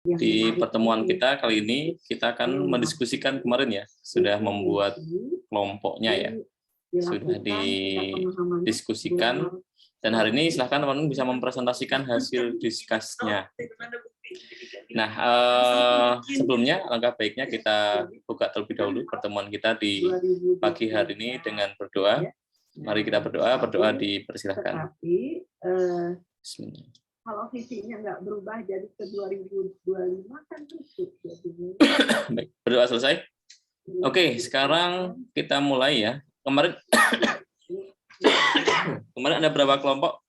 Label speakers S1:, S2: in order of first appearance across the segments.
S1: Di pertemuan kita kali ini, kita akan mendiskusikan kemarin ya, sudah membuat kelompoknya ya, sudah didiskusikan, dan hari ini silahkan teman-teman bisa mempresentasikan hasil diskusnya. Nah, sebelumnya langkah baiknya kita buka terlebih dahulu pertemuan kita di pagi hari ini dengan berdoa. Mari kita berdoa dipersilahkan. Bismillah.
S2: Kalau visinya nggak berubah jadi ke 2025 kan tutup.
S1: Baik, berdoa selesai. Oke, sekarang kita mulai ya. Kemarin ada berapa kelompok?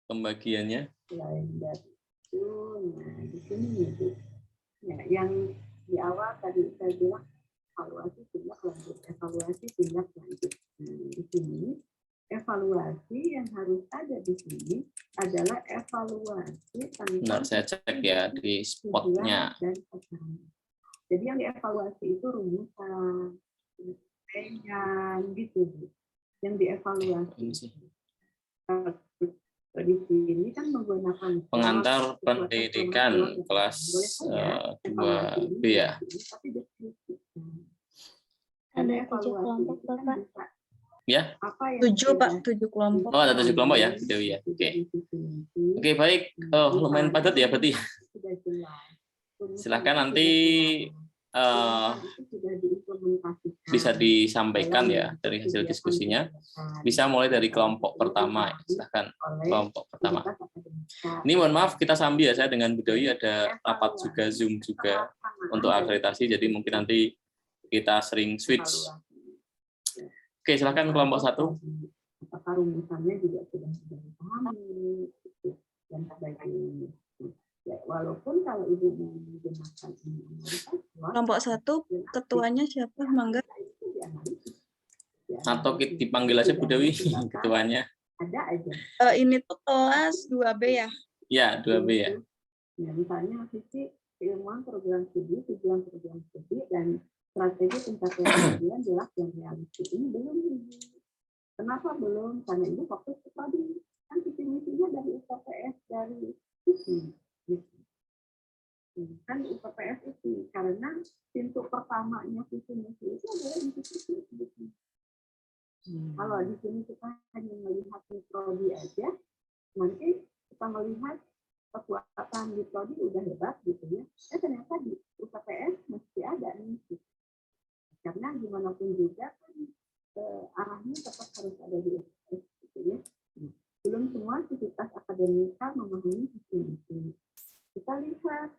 S1: Pembagiannya?
S2: Ya, yang di awal tadi saya bilang evaluasi tindak lanjut, evaluasi tindak lanjut. Nah, di sini evaluasi yang harus ada di sini adalah evaluasi tentang.
S1: Benar, saya cek ya di spotnya.
S2: Jadi yang dievaluasi itu rumusan, gitu. Yang dievaluasi. Di sini kan menggunakan
S1: pengantar pendidikan kelas 2B ya.
S2: Ada 7 kelompok, Bapak.
S1: Ya?
S2: 7, Pak, 7 kelompok.
S1: Oh, ada 7 kelompok ya, Dewi ya. Oke. Oke, baik. Oh, lumayan padat ya berarti. Silahkan nanti bisa disampaikan ya dari hasil diskusinya. Bisa mulai dari kelompok pertama. Silahkan kelompok pertama. Ini mohon maaf kita sambil ya, saya dengan Bu Dewi ada rapat juga, Zoom juga untuk akreditasi, jadi mungkin nanti kita sering switch. Oke, silakan kelompok 1.
S2: Apakah rumusannya juga sudah dipahami dan sebagainya. Ya, walaupun kalau Ibu menggunakan
S3: kelompok 1, ketuanya siapa, Mangga?
S1: Atau kita dipanggil aja Bu Dewi ketuanya.
S2: Ada aja.
S3: Ini tuh kelas 2B ya?
S1: Ya, 2B ya.
S2: Ya, misalnya sisi keilmuan program studi, tujuan program studi, dan strategi pencapaian tujuan jelas dan realistis. Ini belum. Kenapa belum? Karena ini fokus ke tadi. Kan visi misinya dari UPPS, dari visi. Kan UPPS itu. Karena pintu pertamanya visi misi itu adalah institusi. Kalau di sini kita hanya melihat prodi aja, nanti kita melihat kekuatan di prodi udah hebat gitu ya. Ternyata di UPPS masih ada nih. Karena gimana pun juga kan arahnya tetap harus ada di UPPS gitu ya. Belum semua aktivitas akademika memahami visi misi. Kita lihat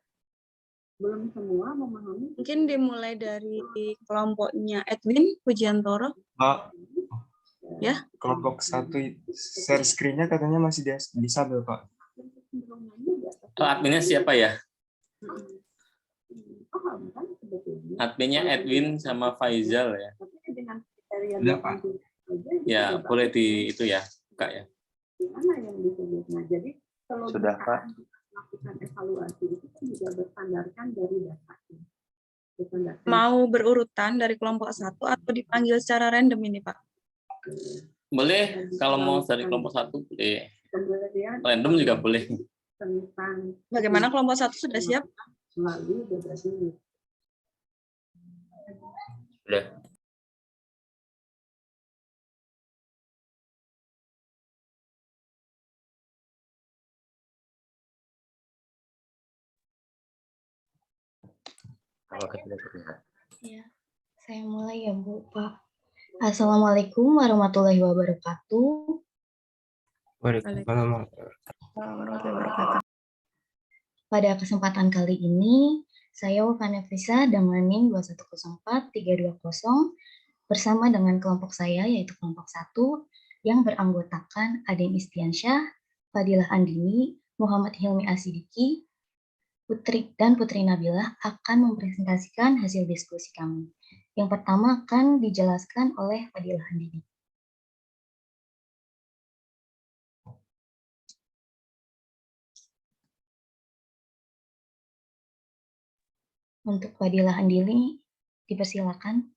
S2: belum semua memahami.
S3: Mungkin dimulai dari kelompoknya Edwin Pujiantoro. Ya.
S4: Kelompok 1 share screen-nya katanya masih disable, Pak.
S1: Adminnya siapa ya? Adminnya Edwin sama Faizal ya.
S4: Ya, Pak.
S1: Ya, boleh di itu ya, buka ya.
S2: Jadi kalau
S4: sudah, Pak.
S2: Melakukan evaluasi itu kan juga berstandarkan dari data.
S3: Mau berurutan dari kelompok 1 atau dipanggil secara random ini, Pak?
S1: Boleh, kalau mau dari kelompok 1 boleh. Random juga boleh.
S3: Bagaimana kelompok 1 sudah siap?
S1: Sudah.
S5: Ya, saya mulai ya Bu, Pak. Assalamualaikum warahmatullahi wabarakatuh.
S4: Waalaikumsalam.
S5: Pada kesempatan kali ini, saya Wafana Frisa dengan NIM 2104320 bersama dengan kelompok saya yaitu kelompok 1 yang beranggotakan Aden Istiansyah, Fadilah Andini, Muhammad Hilmi Asidiki, Putri Nabilah akan mempresentasikan hasil diskusi kami. Yang pertama akan dijelaskan oleh Fadilah Andini. Untuk Fadilah Andini, dipersilakan.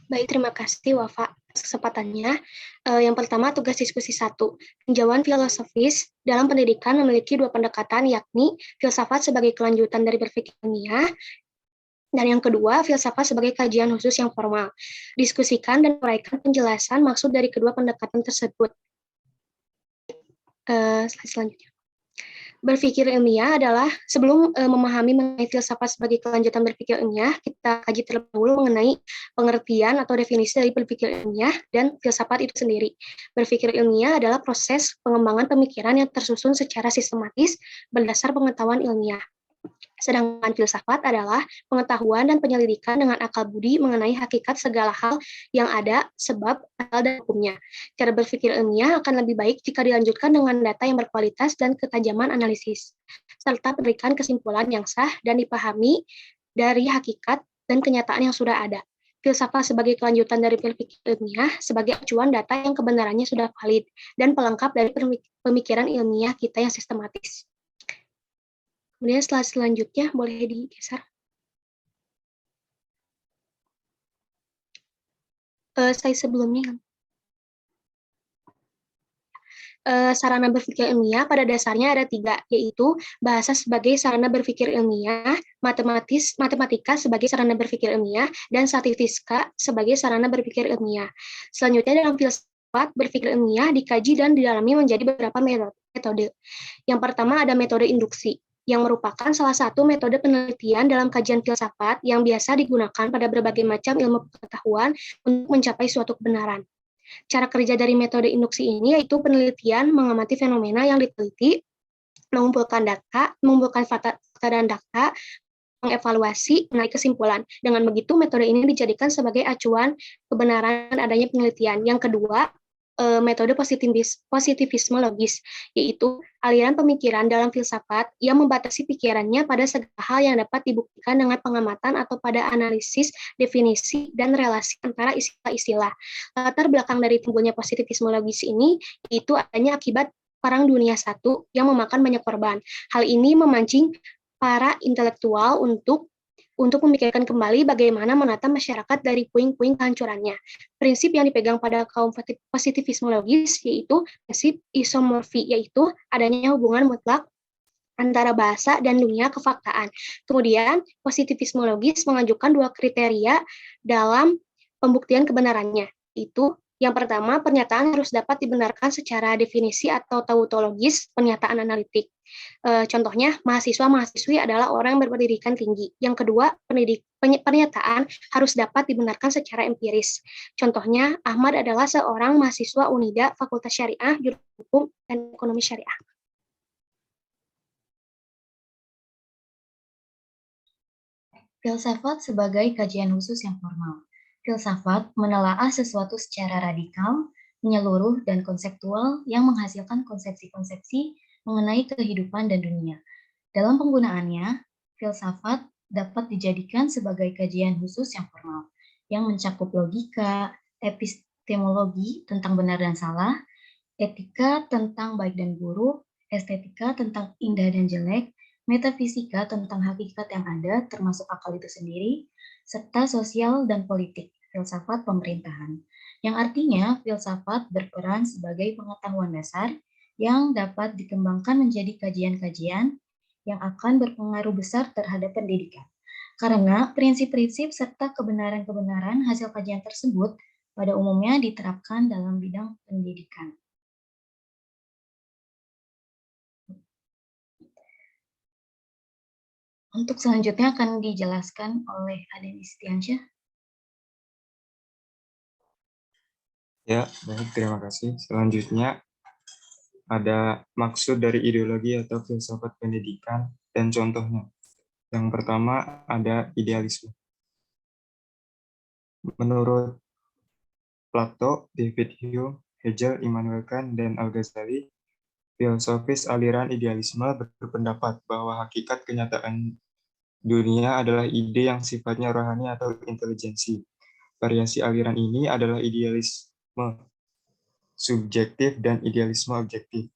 S6: Baik, terima kasih Wafa atas kesempatannya. Yang pertama, tugas diskusi 1. Tinjauan filosofis dalam pendidikan memiliki 2 pendekatan, yakni filsafat sebagai kelanjutan dari berpikir ilmiah, dan yang kedua, filsafat sebagai kajian khusus yang formal. Diskusikan dan uraikan penjelasan maksud dari kedua pendekatan tersebut. Slide selanjutnya. Berpikir ilmiah adalah sebelum memahami mengenai filsafat sebagai kelanjutan berpikir ilmiah, kita kaji terlebih dahulu mengenai pengertian atau definisi dari berpikir ilmiah dan filsafat itu sendiri. Berpikir ilmiah adalah proses pengembangan pemikiran yang tersusun secara sistematis berdasar pengetahuan ilmiah. Sedangkan filsafat adalah pengetahuan dan penyelidikan dengan akal budi mengenai hakikat segala hal yang ada, sebab, asal, dan hukumnya. Cara berpikir ilmiah akan lebih baik jika dilanjutkan dengan data yang berkualitas dan ketajaman analisis, serta memberikan kesimpulan yang sah dan dipahami dari hakikat dan kenyataan yang sudah ada. Filsafat sebagai kelanjutan dari berpikir ilmiah sebagai acuan data yang kebenarannya sudah valid dan pelengkap dari pemikiran ilmiah kita yang sistematis. Kemudian slide selanjutnya boleh digeser. Slide sebelumnya. Sarana berpikir ilmiah pada dasarnya ada 3, yaitu bahasa sebagai sarana berpikir ilmiah, matematika sebagai sarana berpikir ilmiah, dan statistika sebagai sarana berpikir ilmiah. Selanjutnya dalam filsafat berpikir ilmiah dikaji dan didalami menjadi beberapa metode. Yang pertama ada metode induksi, yang merupakan salah satu metode penelitian dalam kajian filsafat yang biasa digunakan pada berbagai macam ilmu pengetahuan untuk mencapai suatu kebenaran. Cara kerja dari metode induksi ini yaitu penelitian mengamati fenomena yang diteliti, mengumpulkan fakta dan data, mengevaluasi, menarik kesimpulan. Dengan begitu, metode ini dijadikan sebagai acuan kebenaran adanya penelitian. Yang kedua, metode positivisme logis, yaitu aliran pemikiran dalam filsafat yang membatasi pikirannya pada segala hal yang dapat dibuktikan dengan pengamatan atau pada analisis, definisi, dan relasi antara istilah-istilah. Latar belakang dari timbulnya positivisme logis ini yaitu adanya akibat Perang Dunia I yang memakan banyak korban. Hal ini memancing para intelektual untuk memikirkan kembali bagaimana menata masyarakat dari puing-puing kehancurannya. Prinsip yang dipegang pada kaum positivisme logis yaitu prinsip isomorfi, yaitu adanya hubungan mutlak antara bahasa dan dunia kefaktaan. Kemudian, positivisme logis mengajukan 2 kriteria dalam pembuktian kebenarannya, yaitu yang pertama, pernyataan harus dapat dibenarkan secara definisi atau tautologis, pernyataan analitik. Contohnya, mahasiswa-mahasiswi adalah orang yang berpendidikan tinggi. Yang kedua, pernyataan harus dapat dibenarkan secara empiris. Contohnya, Ahmad adalah seorang mahasiswa Unida, Fakultas Syariah, Jurusan Hukum, dan Ekonomi Syariah.
S5: Filsafat sebagai kajian khusus yang formal. Filsafat menelaah sesuatu secara radikal, menyeluruh, dan konseptual yang menghasilkan konsepsi-konsepsi mengenai kehidupan dan dunia. Dalam penggunaannya, filsafat dapat dijadikan sebagai kajian khusus yang formal, yang mencakup logika, epistemologi tentang benar dan salah, etika tentang baik dan buruk, estetika tentang indah dan jelek, metafisika tentang hakikat yang ada, termasuk akal itu sendiri, serta sosial dan politik, filsafat pemerintahan, yang artinya filsafat berperan sebagai pengetahuan dasar yang dapat dikembangkan menjadi kajian-kajian yang akan berpengaruh besar terhadap pendidikan. Karena prinsip-prinsip serta kebenaran-kebenaran hasil kajian tersebut pada umumnya diterapkan dalam bidang pendidikan. Untuk selanjutnya akan dijelaskan oleh Aden Istiansyah.
S4: Ya, baik, terima kasih. Selanjutnya ada maksud dari ideologi atau filsafat pendidikan dan contohnya. Yang pertama ada idealisme. Menurut Plato, David Hume, Hegel, Immanuel Kant, dan Al-Ghazali, filosofis aliran idealisme berpendapat bahwa hakikat kenyataan dunia adalah ide yang sifatnya rohani atau intelijensi. Variasi aliran ini adalah idealisme subjektif dan idealisme objektif.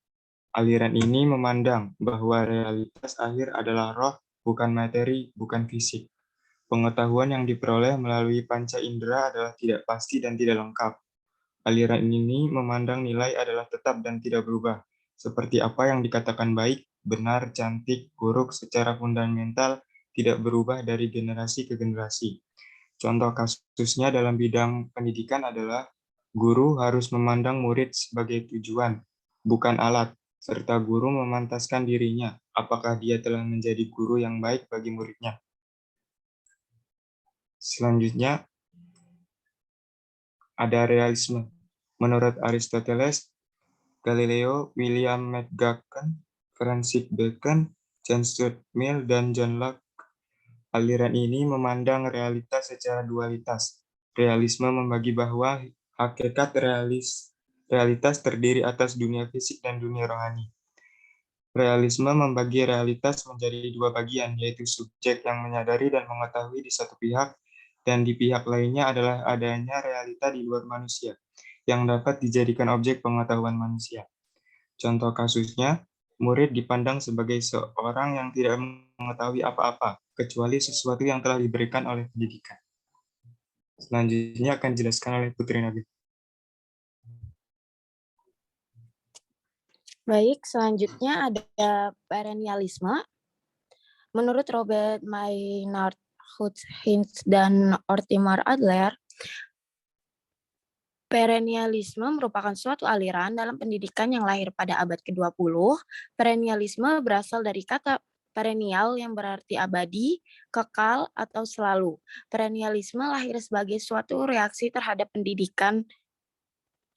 S4: Aliran ini memandang bahwa realitas akhir adalah roh, bukan materi, bukan fisik. Pengetahuan yang diperoleh melalui panca indera adalah tidak pasti dan tidak lengkap. Aliran ini memandang nilai adalah tetap dan tidak berubah, seperti apa yang dikatakan baik, benar, cantik, buruk secara fundamental tidak berubah dari generasi ke generasi. Contoh kasusnya dalam bidang pendidikan adalah guru harus memandang murid sebagai tujuan, bukan alat, serta guru memantaskan dirinya, apakah dia telah menjadi guru yang baik bagi muridnya. Selanjutnya, ada realisme. Menurut Aristoteles, Galileo, William McGurk, Francis Bacon, John Stuart Mill, dan John Locke, aliran ini memandang realitas secara dualitas. Realisme membagi bahwa hakikat realitas terdiri atas dunia fisik dan dunia rohani. Realisme membagi realitas menjadi dua bagian, yaitu subjek yang menyadari dan mengetahui di satu pihak, dan di pihak lainnya adalah adanya realita di luar manusia, yang dapat dijadikan objek pengetahuan manusia. Contoh kasusnya, murid dipandang sebagai seorang yang tidak mengetahui apa-apa, kecuali sesuatu yang telah diberikan oleh pendidikan. Selanjutnya akan dijelaskan oleh Putri Nabil.
S7: Baik, selanjutnya ada perennialisme. Menurut Robert Maynard Hutchins dan Mortimer Adler, perennialisme merupakan suatu aliran dalam pendidikan yang lahir pada abad ke-20. Perennialisme berasal dari kata perennial yang berarti abadi, kekal, atau selalu. Perennialisme lahir sebagai suatu reaksi terhadap pendidikan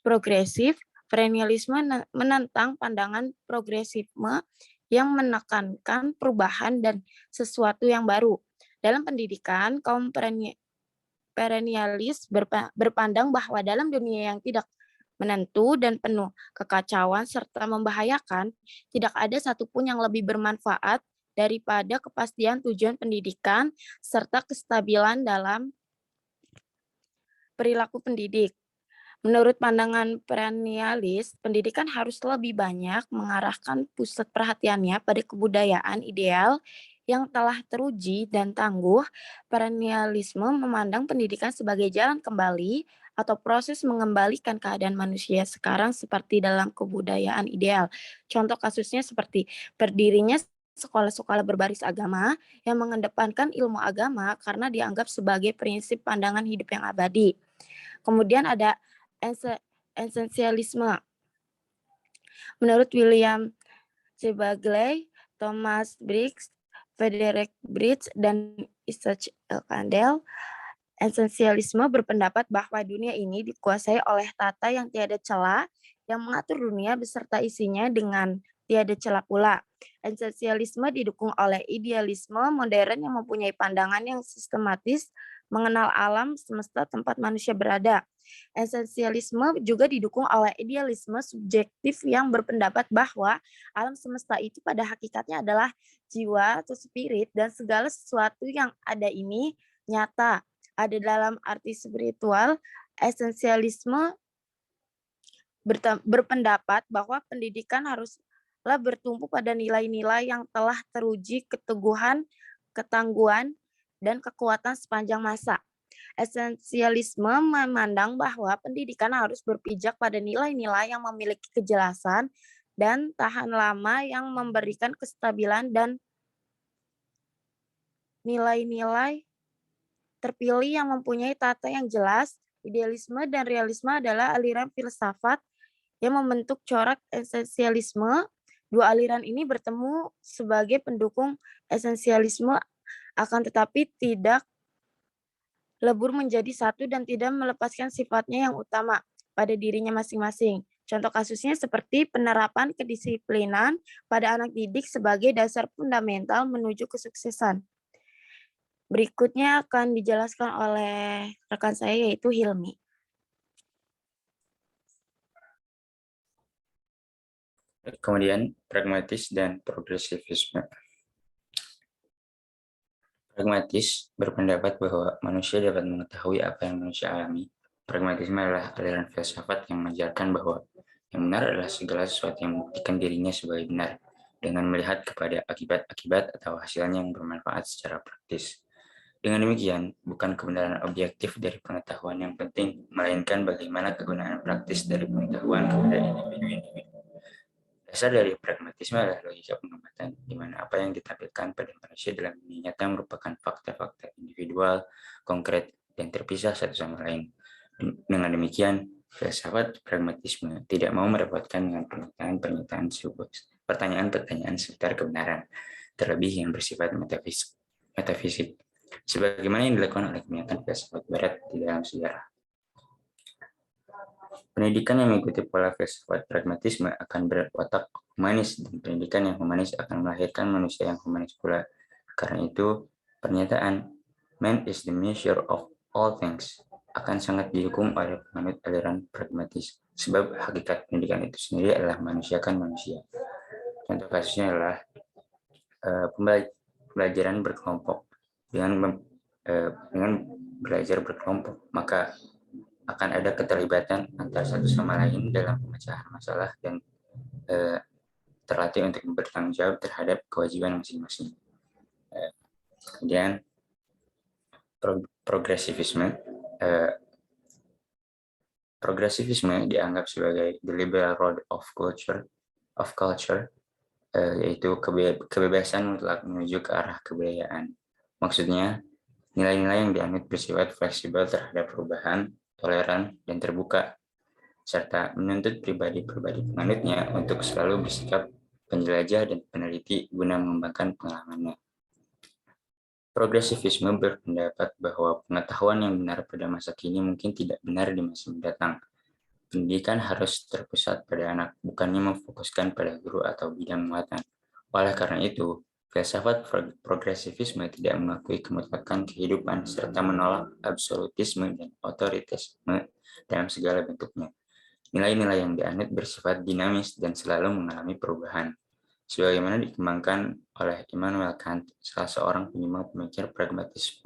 S7: progresif. Perennialisme menentang pandangan progresisme yang menekankan perubahan dan sesuatu yang baru. Dalam pendidikan, kaum perennialis berpandang bahwa dalam dunia yang tidak menentu dan penuh kekacauan serta membahayakan, tidak ada satupun yang lebih bermanfaat daripada kepastian tujuan pendidikan serta kestabilan dalam perilaku pendidik. Menurut pandangan perennialis, pendidikan harus lebih banyak mengarahkan pusat perhatiannya pada kebudayaan ideal yang telah teruji dan tangguh. Perennialisme memandang pendidikan sebagai jalan kembali atau proses mengembalikan keadaan manusia sekarang seperti dalam kebudayaan ideal. Contoh kasusnya seperti berdirinya sekolah-sekolah berbaris agama yang mengedepankan ilmu agama karena dianggap sebagai prinsip pandangan hidup yang abadi. Kemudian ada esensialisme. Menurut William C. Bagley, Thomas Briggs, Frederick Bridge, dan Isaac L. Kandel, esensialisme berpendapat bahwa dunia ini dikuasai oleh tata yang tiada cela, yang mengatur dunia beserta isinya dengan tiada cela pula. Esensialisme didukung oleh idealisme modern yang mempunyai pandangan yang sistematis mengenal alam semesta tempat manusia berada. Esensialisme juga didukung oleh idealisme subjektif yang berpendapat bahwa alam semesta itu pada hakikatnya adalah jiwa atau spirit dan segala sesuatu yang ada ini nyata. Ada dalam arti spiritual. Esensialisme berpendapat bahwa pendidikan haruslah bertumpu pada nilai-nilai yang telah teruji keteguhan, ketangguhan, dan kekuatan sepanjang masa. Esensialisme memandang bahwa pendidikan harus berpijak pada nilai-nilai yang memiliki kejelasan dan tahan lama yang memberikan kestabilan dan nilai-nilai terpilih yang mempunyai tata yang jelas. Idealisme dan realisme adalah aliran filsafat yang membentuk corak esensialisme. Dua aliran ini bertemu sebagai pendukung esensialisme, akan tetapi tidak lebur menjadi satu dan tidak melepaskan sifatnya yang utama pada dirinya masing-masing. Contoh kasusnya seperti penerapan kedisiplinan pada anak didik sebagai dasar fundamental menuju kesuksesan. Berikutnya akan dijelaskan oleh rekan saya yaitu Hilmi.
S8: Kemudian pragmatis dan progresivisme. Pragmatis berpendapat bahwa manusia dapat mengetahui apa yang manusia alami. Pragmatisme adalah aliran filsafat yang mengajarkan bahwa yang benar adalah segala sesuatu yang membuktikan dirinya sebagai benar, dengan melihat kepada akibat-akibat atau hasilnya yang bermanfaat secara praktis. Dengan demikian, bukan kebenaran objektif dari pengetahuan yang penting, melainkan bagaimana kegunaan praktis dari pengetahuan kepada individu-individu. Dasar dari pragmatisme adalah logika pengamatan, di mana apa yang ditampilkan pada manusia dalam dunia nyata merupakan fakta-fakta individual, konkret, dan terpisah satu sama lain. Dengan demikian, filsafat pragmatisme tidak mau merepotkan dengan pernyataan-pernyataan pertanyaan-pertanyaan seputar kebenaran, terlebih yang bersifat metafisik, sebagaimana yang dilakukan oleh kebanyakan filsafat barat di dalam sejarah. Pendidikan yang mengikuti pola filsafat pragmatisme akan berwatak humanis, dan pendidikan yang humanis akan melahirkan manusia yang humanis pula. Karena itu, pernyataan "man is the measure of all things" akan sangat didukung oleh penganut aliran pragmatis, sebab hakikat pendidikan itu sendiri adalah manusiakan manusia. Contoh kasusnya adalah pembelajaran berkelompok. Dengan belajar berkelompok, maka akan ada keterlibatan antara satu sama lain dalam pemecahan masalah dan terlatih untuk bertanggung jawab terhadap kewajiban masing-masing. Kemudian progresivisme. Progresivisme dianggap sebagai the liberal road of culture, yaitu kebebasan mutlak menuju ke arah kebudayaan. Maksudnya, nilai-nilai yang dianut bersifat fleksibel terhadap perubahan, toleran, dan terbuka, serta menuntut pribadi-pribadi penganutnya untuk selalu bersikap penjelajah dan peneliti guna mengembangkan pengalamannya. Progresivisme berpendapat bahwa pengetahuan yang benar pada masa kini mungkin tidak benar di masa mendatang. Pendidikan harus terpusat pada anak, bukannya memfokuskan pada guru atau bidang muatan. Oleh karena itu, filsafat progresivisme tidak mengakui kemutlakan kehidupan serta menolak absolutisme dan otoritarisme dalam segala bentuknya. Nilai-nilai yang dianut bersifat dinamis dan selalu mengalami perubahan. Sebagaimana dikembangkan oleh Immanuel Kant, salah seorang penyumbang pemikir pragmatis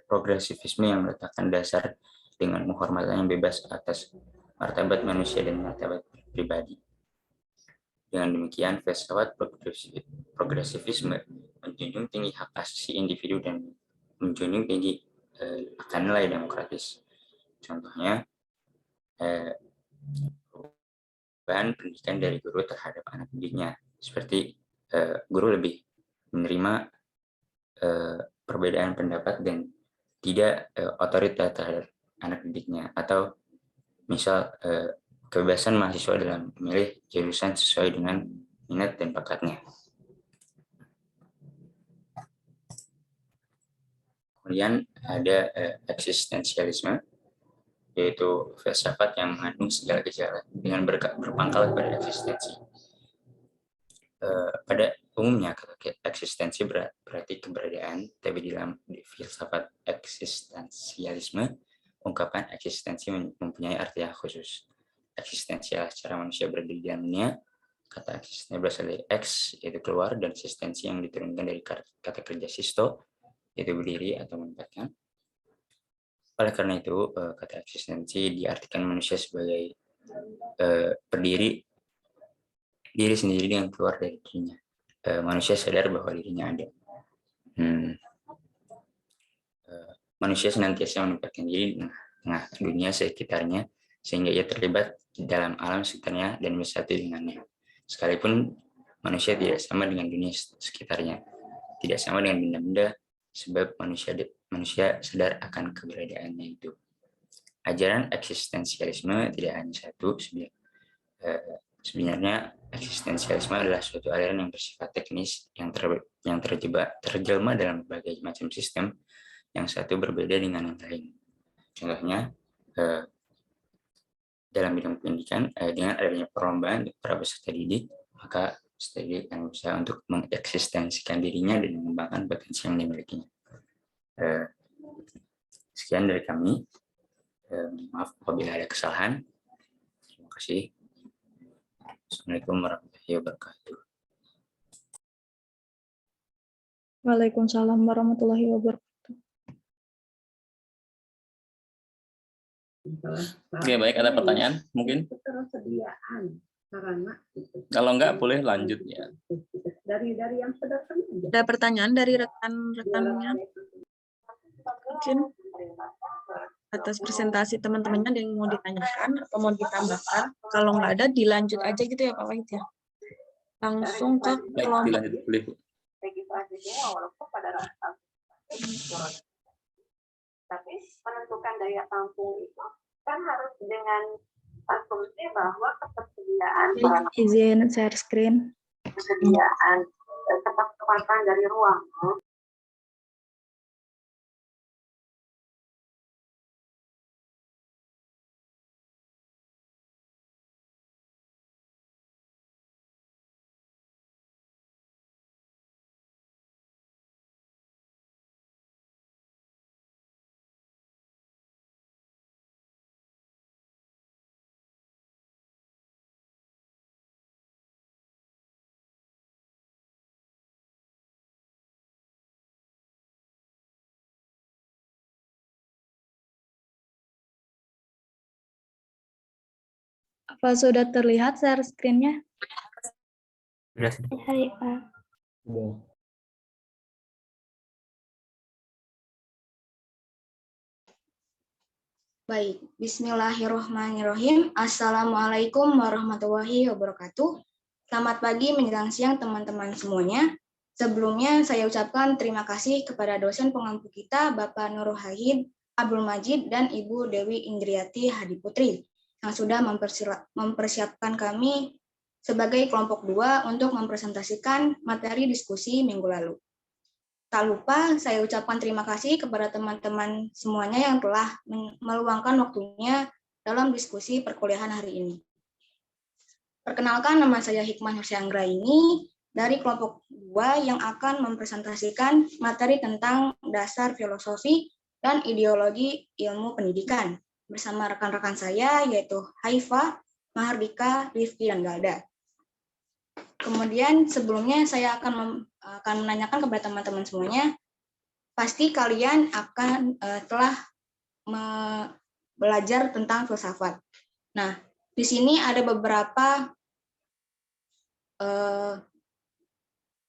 S8: progresivisme yang meletakkan dasar dengan menghormati yang bebas atas martabat manusia dan martabat pribadi. Dengan demikian, filsafat progresivisme menjunjung tinggi hak asasi individu dan menjunjung tinggi akan nilai demokratis. Contohnya, perubahan pendidikan dari guru terhadap anak didiknya, seperti guru lebih menerima perbedaan pendapat dan tidak otoriter terhadap anak didiknya, atau misal kebebasan mahasiswa dalam memilih jurusan sesuai dengan minat dan bakatnya. Kemudian ada eksistensialisme, yaitu filsafat yang mengandung segala gejala dengan berpangkal pada eksistensi. Pada umumnya, kata eksistensi berarti keberadaan, tapi dalam filsafat eksistensialisme, ungkapan eksistensi mempunyai arti yang khusus. Eksistensial secara manusia berdiri di dalam dunia, kata eksistensi berasal dari ex, yaitu keluar, dan eksistensi yang diturunkan dari kata kerja sisto, yaitu berdiri atau menempatkan. Oleh karena itu, kata eksistensi diartikan manusia sebagai berdiri diri sendiri dengan keluar dari dirinya. Manusia sadar bahwa dirinya ada. Manusia senantiasa menempatkan diri di tengah dunia sekitarnya, sehingga ia terlibat di dalam alam sekitarnya dan bersatu dengannya. Sekalipun manusia tidak sama dengan dunia sekitarnya, tidak sama dengan benda-benda, sebab manusia sadar akan keberadaannya itu. Ajaran eksistensialisme tidak hanya satu. Sebenarnya eksistensialisme adalah suatu aliran yang bersifat teknis yang terjelma dalam berbagai macam sistem, yang satu berbeda dengan yang lain. Contohnya, dalam bidang pendidikan, dengan adanya perlombaan para peserta didik, maka peserta didik akan berusaha untuk mengeksistensikan dirinya dan mengembangkan potensi yang dimilikinya. Sekian dari kami. Maaf apabila ada kesalahan. Terima kasih. Assalamualaikum warahmatullahi wabarakatuh.
S3: Waalaikumsalam warahmatullahi wabarakatuh.
S1: Oke, baik, ada pertanyaan mungkin?
S2: Ketersediaan sarana.
S1: Kalau enggak, boleh lanjut ya.
S2: Dari yang sederhana.
S3: Ada pertanyaan dari rekan-rekannya? mungkin atas presentasi teman-temannya ada yang mau ditanyakan atau mau ditambahkan. Kalau nggak ada, dilanjut aja gitu ya Pak Wahid ya. Langsung ke
S1: Baik,
S3: kelompok.
S1: dilanjut boleh Bu.
S2: Tapi menentukan daya tampung itu kan harus dengan asumsi bahwa ketersediaan
S3: Izin share screen.
S2: ketepatan dari ruang.
S3: Apa sudah terlihat share screen-nya?
S7: Hai, Pak.
S9: Baik, bismillahirrahmanirrahim. Assalamualaikum warahmatullahi wabarakatuh. Selamat pagi menjelang siang teman-teman semuanya. Sebelumnya saya ucapkan terima kasih kepada dosen pengampu kita Bapak Nurul Hahid Abdul Majid dan Ibu Dewi Indriati Hadiputri yang sudah mempersiapkan kami sebagai kelompok 2 untuk mempresentasikan materi diskusi minggu lalu. Tak lupa saya ucapkan terima kasih kepada teman-teman semuanya yang telah meluangkan waktunya dalam diskusi perkuliahan hari ini. Perkenalkan, nama saya Hikmah Nursyanggra ini dari kelompok 2 yang akan mempresentasikan materi tentang dasar filosofi dan ideologi ilmu pendidikan bersama rekan-rekan saya yaitu Haifa, Mahardika, Rifki, dan Galda. Kemudian sebelumnya saya akan menanyakan kepada teman-teman semuanya, pasti kalian akan telah belajar tentang filsafat. Nah, di sini ada beberapa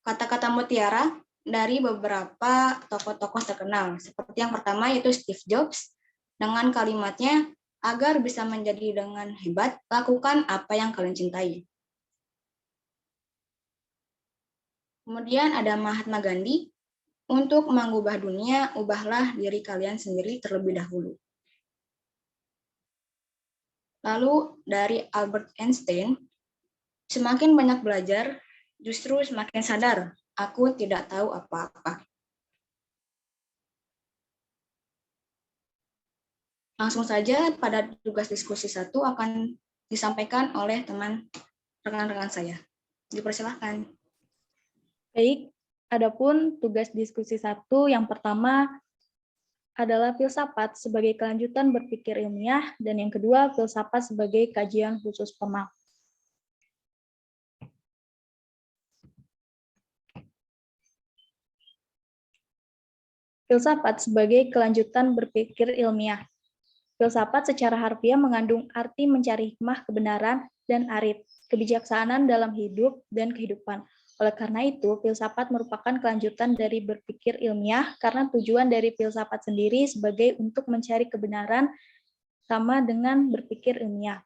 S9: kata-kata mutiara dari beberapa tokoh-tokoh terkenal. Seperti yang pertama yaitu Steve Jobs dengan kalimatnya, agar bisa menjadi dengan hebat, lakukan apa yang kalian cintai. Kemudian ada Mahatma Gandhi, untuk mengubah dunia, ubahlah diri kalian sendiri terlebih dahulu. Lalu dari Albert Einstein, semakin banyak belajar, justru semakin sadar, aku tidak tahu apa-apa. Langsung saja pada tugas diskusi 1 akan disampaikan oleh rekan-rekan saya. Dipersilahkan.
S3: Baik, adapun tugas diskusi 1 yang pertama adalah filsafat sebagai kelanjutan berpikir ilmiah, dan yang kedua filsafat sebagai kajian khusus formal. Filsafat sebagai kelanjutan berpikir ilmiah. Filsafat secara harfiah mengandung arti mencari hikmah kebenaran dan arif, kebijaksanaan dalam hidup dan kehidupan. Oleh karena itu, filsafat merupakan kelanjutan dari berpikir ilmiah karena tujuan dari filsafat sendiri sebagai untuk mencari kebenaran sama dengan berpikir ilmiah.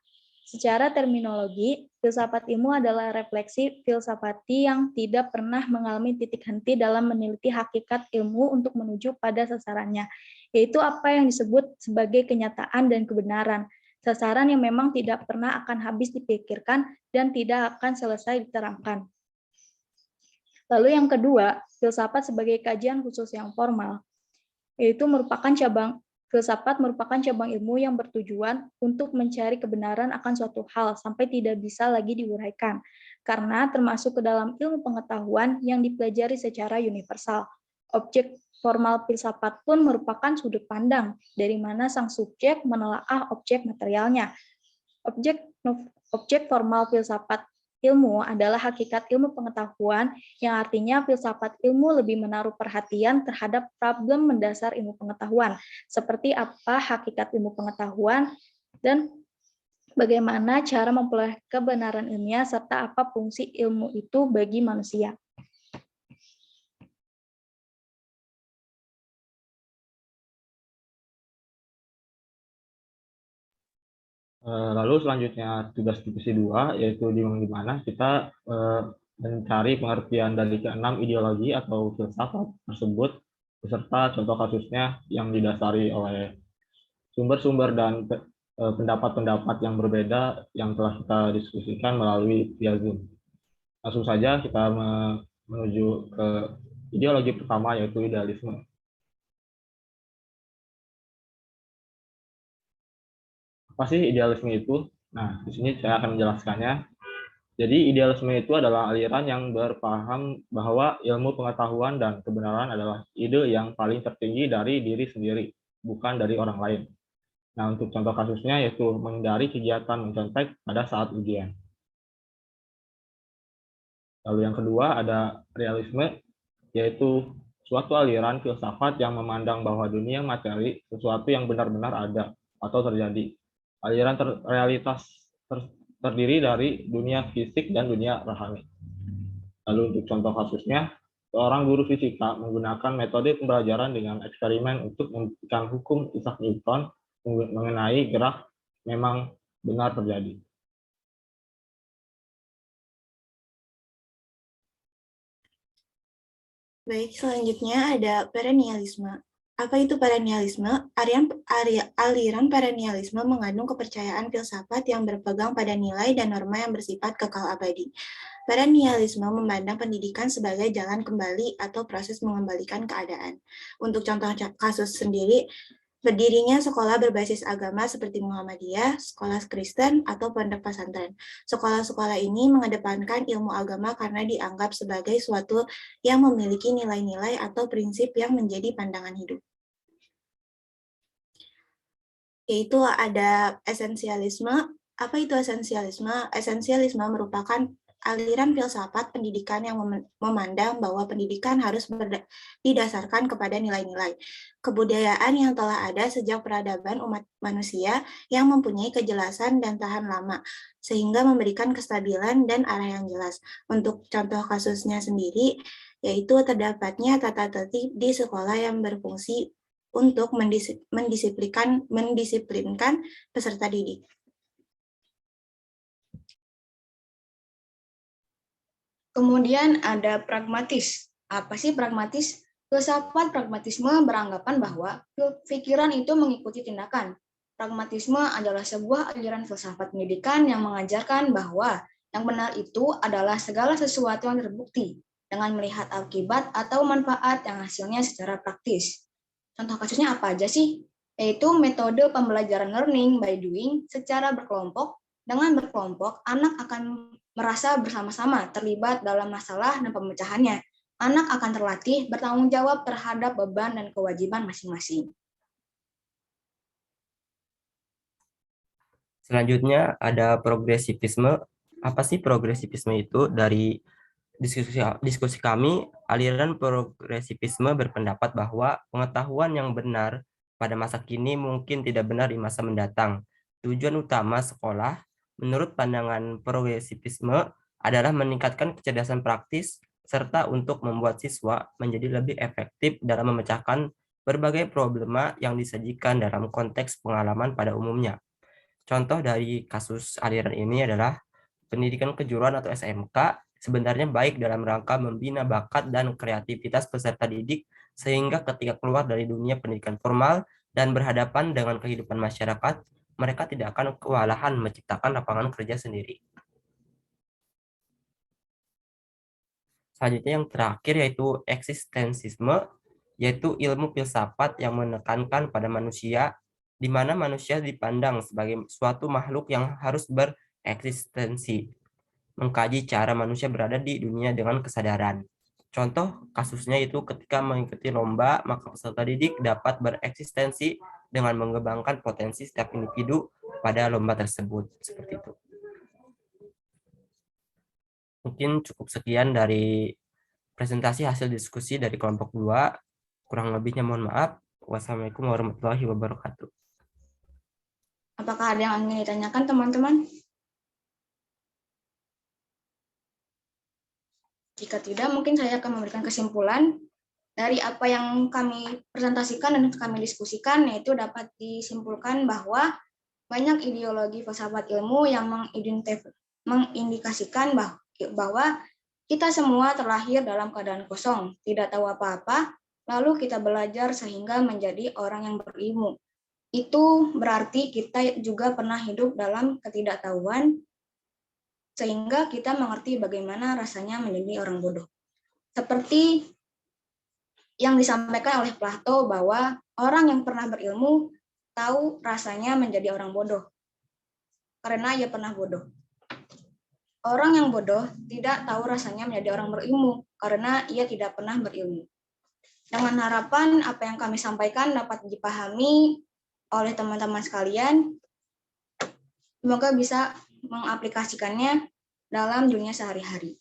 S3: Secara terminologi, filsafat ilmu adalah refleksi filsafati yang tidak pernah mengalami titik henti dalam meneliti hakikat ilmu untuk menuju pada sasarannya, yaitu apa yang disebut sebagai kenyataan dan kebenaran. Sasaran yang memang tidak pernah akan habis dipikirkan dan tidak akan selesai diterangkan. Lalu yang kedua, filsafat sebagai kajian khusus yang formal, yaitu filsafat merupakan cabang ilmu yang bertujuan untuk mencari kebenaran akan suatu hal sampai tidak bisa lagi diuraikan, karena termasuk ke dalam ilmu pengetahuan yang dipelajari secara universal. Objek formal filsafat pun merupakan sudut pandang dari mana sang subjek menelaah objek materialnya. Objek formal filsafat ilmu adalah hakikat ilmu pengetahuan, yang artinya filsafat ilmu lebih menaruh perhatian terhadap problem mendasar ilmu pengetahuan, seperti apa hakikat ilmu pengetahuan dan bagaimana cara memperoleh kebenaran ilmiah, serta apa fungsi ilmu itu bagi manusia.
S10: Lalu selanjutnya tugas divisi 2 yaitu di mana kita mencari pengertian dari keenam ideologi atau filsafat tersebut beserta contoh kasusnya yang didasari oleh sumber-sumber dan pendapat-pendapat yang berbeda yang telah kita diskusikan melalui via Zoom. Langsung saja kita menuju ke ideologi pertama yaitu idealisme. Apa sih idealisme itu? Nah, di sini saya akan menjelaskannya. Jadi, idealisme itu adalah aliran yang berpaham bahwa ilmu pengetahuan dan kebenaran adalah ide yang paling tertinggi dari diri sendiri, bukan dari orang lain. Nah, untuk contoh kasusnya yaitu menghindari kegiatan mencontek pada saat ujian. Lalu yang kedua ada realisme, yaitu suatu aliran filsafat yang memandang bahwa dunia materi sesuatu yang benar-benar ada atau terjadi. Aliran realitas terdiri dari dunia fisik dan dunia rohani. Lalu untuk contoh kasusnya, seorang guru fisika menggunakan metode pembelajaran dengan eksperimen untuk membuktikan hukum Isaac Newton mengenai gerak memang benar terjadi.
S9: Baik, selanjutnya ada perennialisme. Apa itu perennialisme? Aliran perennialisme mengandung kepercayaan filsafat yang berpegang pada nilai dan norma yang bersifat kekal abadi. Perennialisme memandang pendidikan sebagai jalan kembali atau proses mengembalikan keadaan. Untuk contoh kasus sendiri, berdirinya sekolah berbasis agama seperti Muhammadiyah, sekolah Kristen, atau pondok pesantren. Sekolah-sekolah ini mengedepankan ilmu agama karena dianggap sebagai suatu yang memiliki nilai-nilai atau prinsip yang menjadi pandangan hidup. Yaitu ada esensialisme. Apa itu esensialisme? Esensialisme merupakan aliran filsafat pendidikan yang memandang bahwa pendidikan harus didasarkan kepada nilai-nilai kebudayaan yang telah ada sejak peradaban umat manusia yang mempunyai kejelasan dan tahan lama, sehingga memberikan kestabilan dan arah yang jelas. Untuk contoh kasusnya sendiri, yaitu terdapatnya tata tertib di sekolah yang berfungsi untuk mendisiplinkan peserta didik. Kemudian ada pragmatis. Apa sih pragmatis? Filsafat pragmatisme beranggapan bahwa pikiran itu mengikuti tindakan. Pragmatisme adalah sebuah aliran filsafat pendidikan yang mengajarkan bahwa yang benar itu adalah segala sesuatu yang terbukti dengan melihat akibat atau manfaat yang hasilnya secara praktis. Contoh kasusnya apa aja sih? Yaitu metode pembelajaran learning by doing secara berkelompok. Dengan berkelompok, anak akan merasa bersama-sama terlibat dalam masalah dan pemecahannya. Anak akan terlatih bertanggung jawab terhadap beban dan kewajiban masing-masing.
S11: Selanjutnya ada progresivisme. Apa sih progresivisme itu? Dari diskusi kami, aliran progresivisme berpendapat bahwa pengetahuan yang benar pada masa kini mungkin tidak benar di masa mendatang. Tujuan utama sekolah menurut pandangan progresivisme adalah meningkatkan kecerdasan praktis serta untuk membuat siswa menjadi lebih efektif dalam memecahkan berbagai problema yang disajikan dalam konteks pengalaman pada umumnya. Contoh dari kasus aliran ini adalah pendidikan kejuruan atau SMK sebenarnya baik dalam rangka membina bakat dan kreativitas peserta didik sehingga ketika keluar dari dunia pendidikan formal dan berhadapan dengan kehidupan masyarakat, mereka tidak akan kewalahan menciptakan lapangan kerja sendiri. Selanjutnya yang terakhir yaitu eksistensisme, yaitu ilmu filsafat yang menekankan pada manusia, di mana manusia dipandang sebagai suatu makhluk yang harus bereksistensi, mengkaji cara manusia berada di dunia dengan kesadaran. Contoh kasusnya itu ketika mengikuti lomba, maka peserta didik dapat bereksistensi dengan mengembangkan potensi setiap individu pada lomba tersebut. Seperti itu. Mungkin cukup sekian dari presentasi hasil diskusi dari kelompok 2. Kurang lebihnya mohon maaf. Wassalamualaikum warahmatullahi wabarakatuh.
S9: Apakah ada yang ingin ditanyakan teman-teman? Jika tidak, mungkin saya akan memberikan kesimpulan dari apa yang kami presentasikan dan kami diskusikan, yaitu dapat disimpulkan bahwa banyak ideologi filsafat ilmu yang mengindikasikan bahwa kita semua terlahir dalam keadaan kosong, tidak tahu apa-apa, lalu kita belajar sehingga menjadi orang yang berilmu. Itu berarti kita juga pernah hidup dalam ketidaktahuan, sehingga kita mengerti bagaimana rasanya menjadi orang bodoh. Seperti yang disampaikan oleh Plato bahwa orang yang pernah berilmu tahu rasanya menjadi orang bodoh, karena ia pernah bodoh. Orang yang bodoh tidak tahu rasanya menjadi orang berilmu, karena ia tidak pernah berilmu. Dengan harapan apa yang kami sampaikan dapat dipahami oleh teman-teman sekalian, semoga bisa mengaplikasikannya dalam dunia sehari-hari.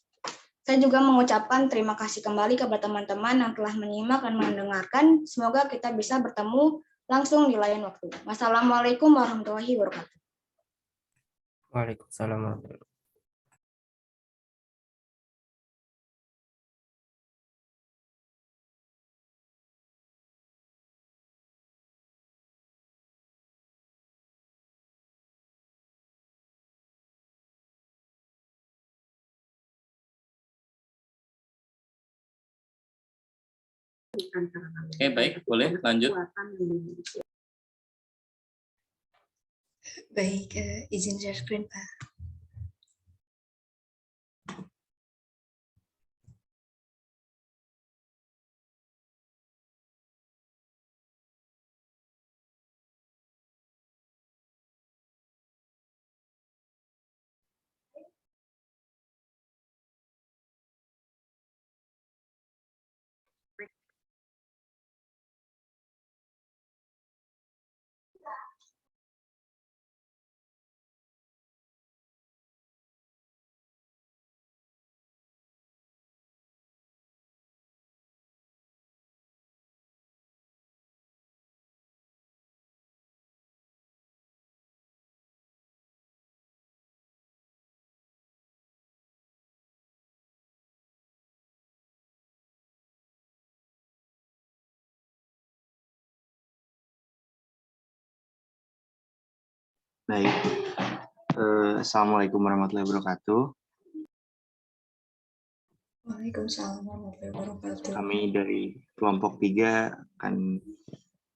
S9: Saya juga mengucapkan terima kasih kembali kepada teman-teman yang telah menyimak dan mendengarkan. Semoga kita bisa bertemu langsung di lain waktu. Wassalamualaikum warahmatullahi wabarakatuh.
S11: Waalaikumsalam warahmatullahi wabarakatuh.
S1: Oke, baik, boleh lanjut.
S12: Baik, izin share screen, Pak.
S13: Baik, Assalamualaikum warahmatullahi wabarakatuh.
S12: Waalaikumsalam warahmatullahi wabarakatuh.
S13: Kami dari kelompok 3 akan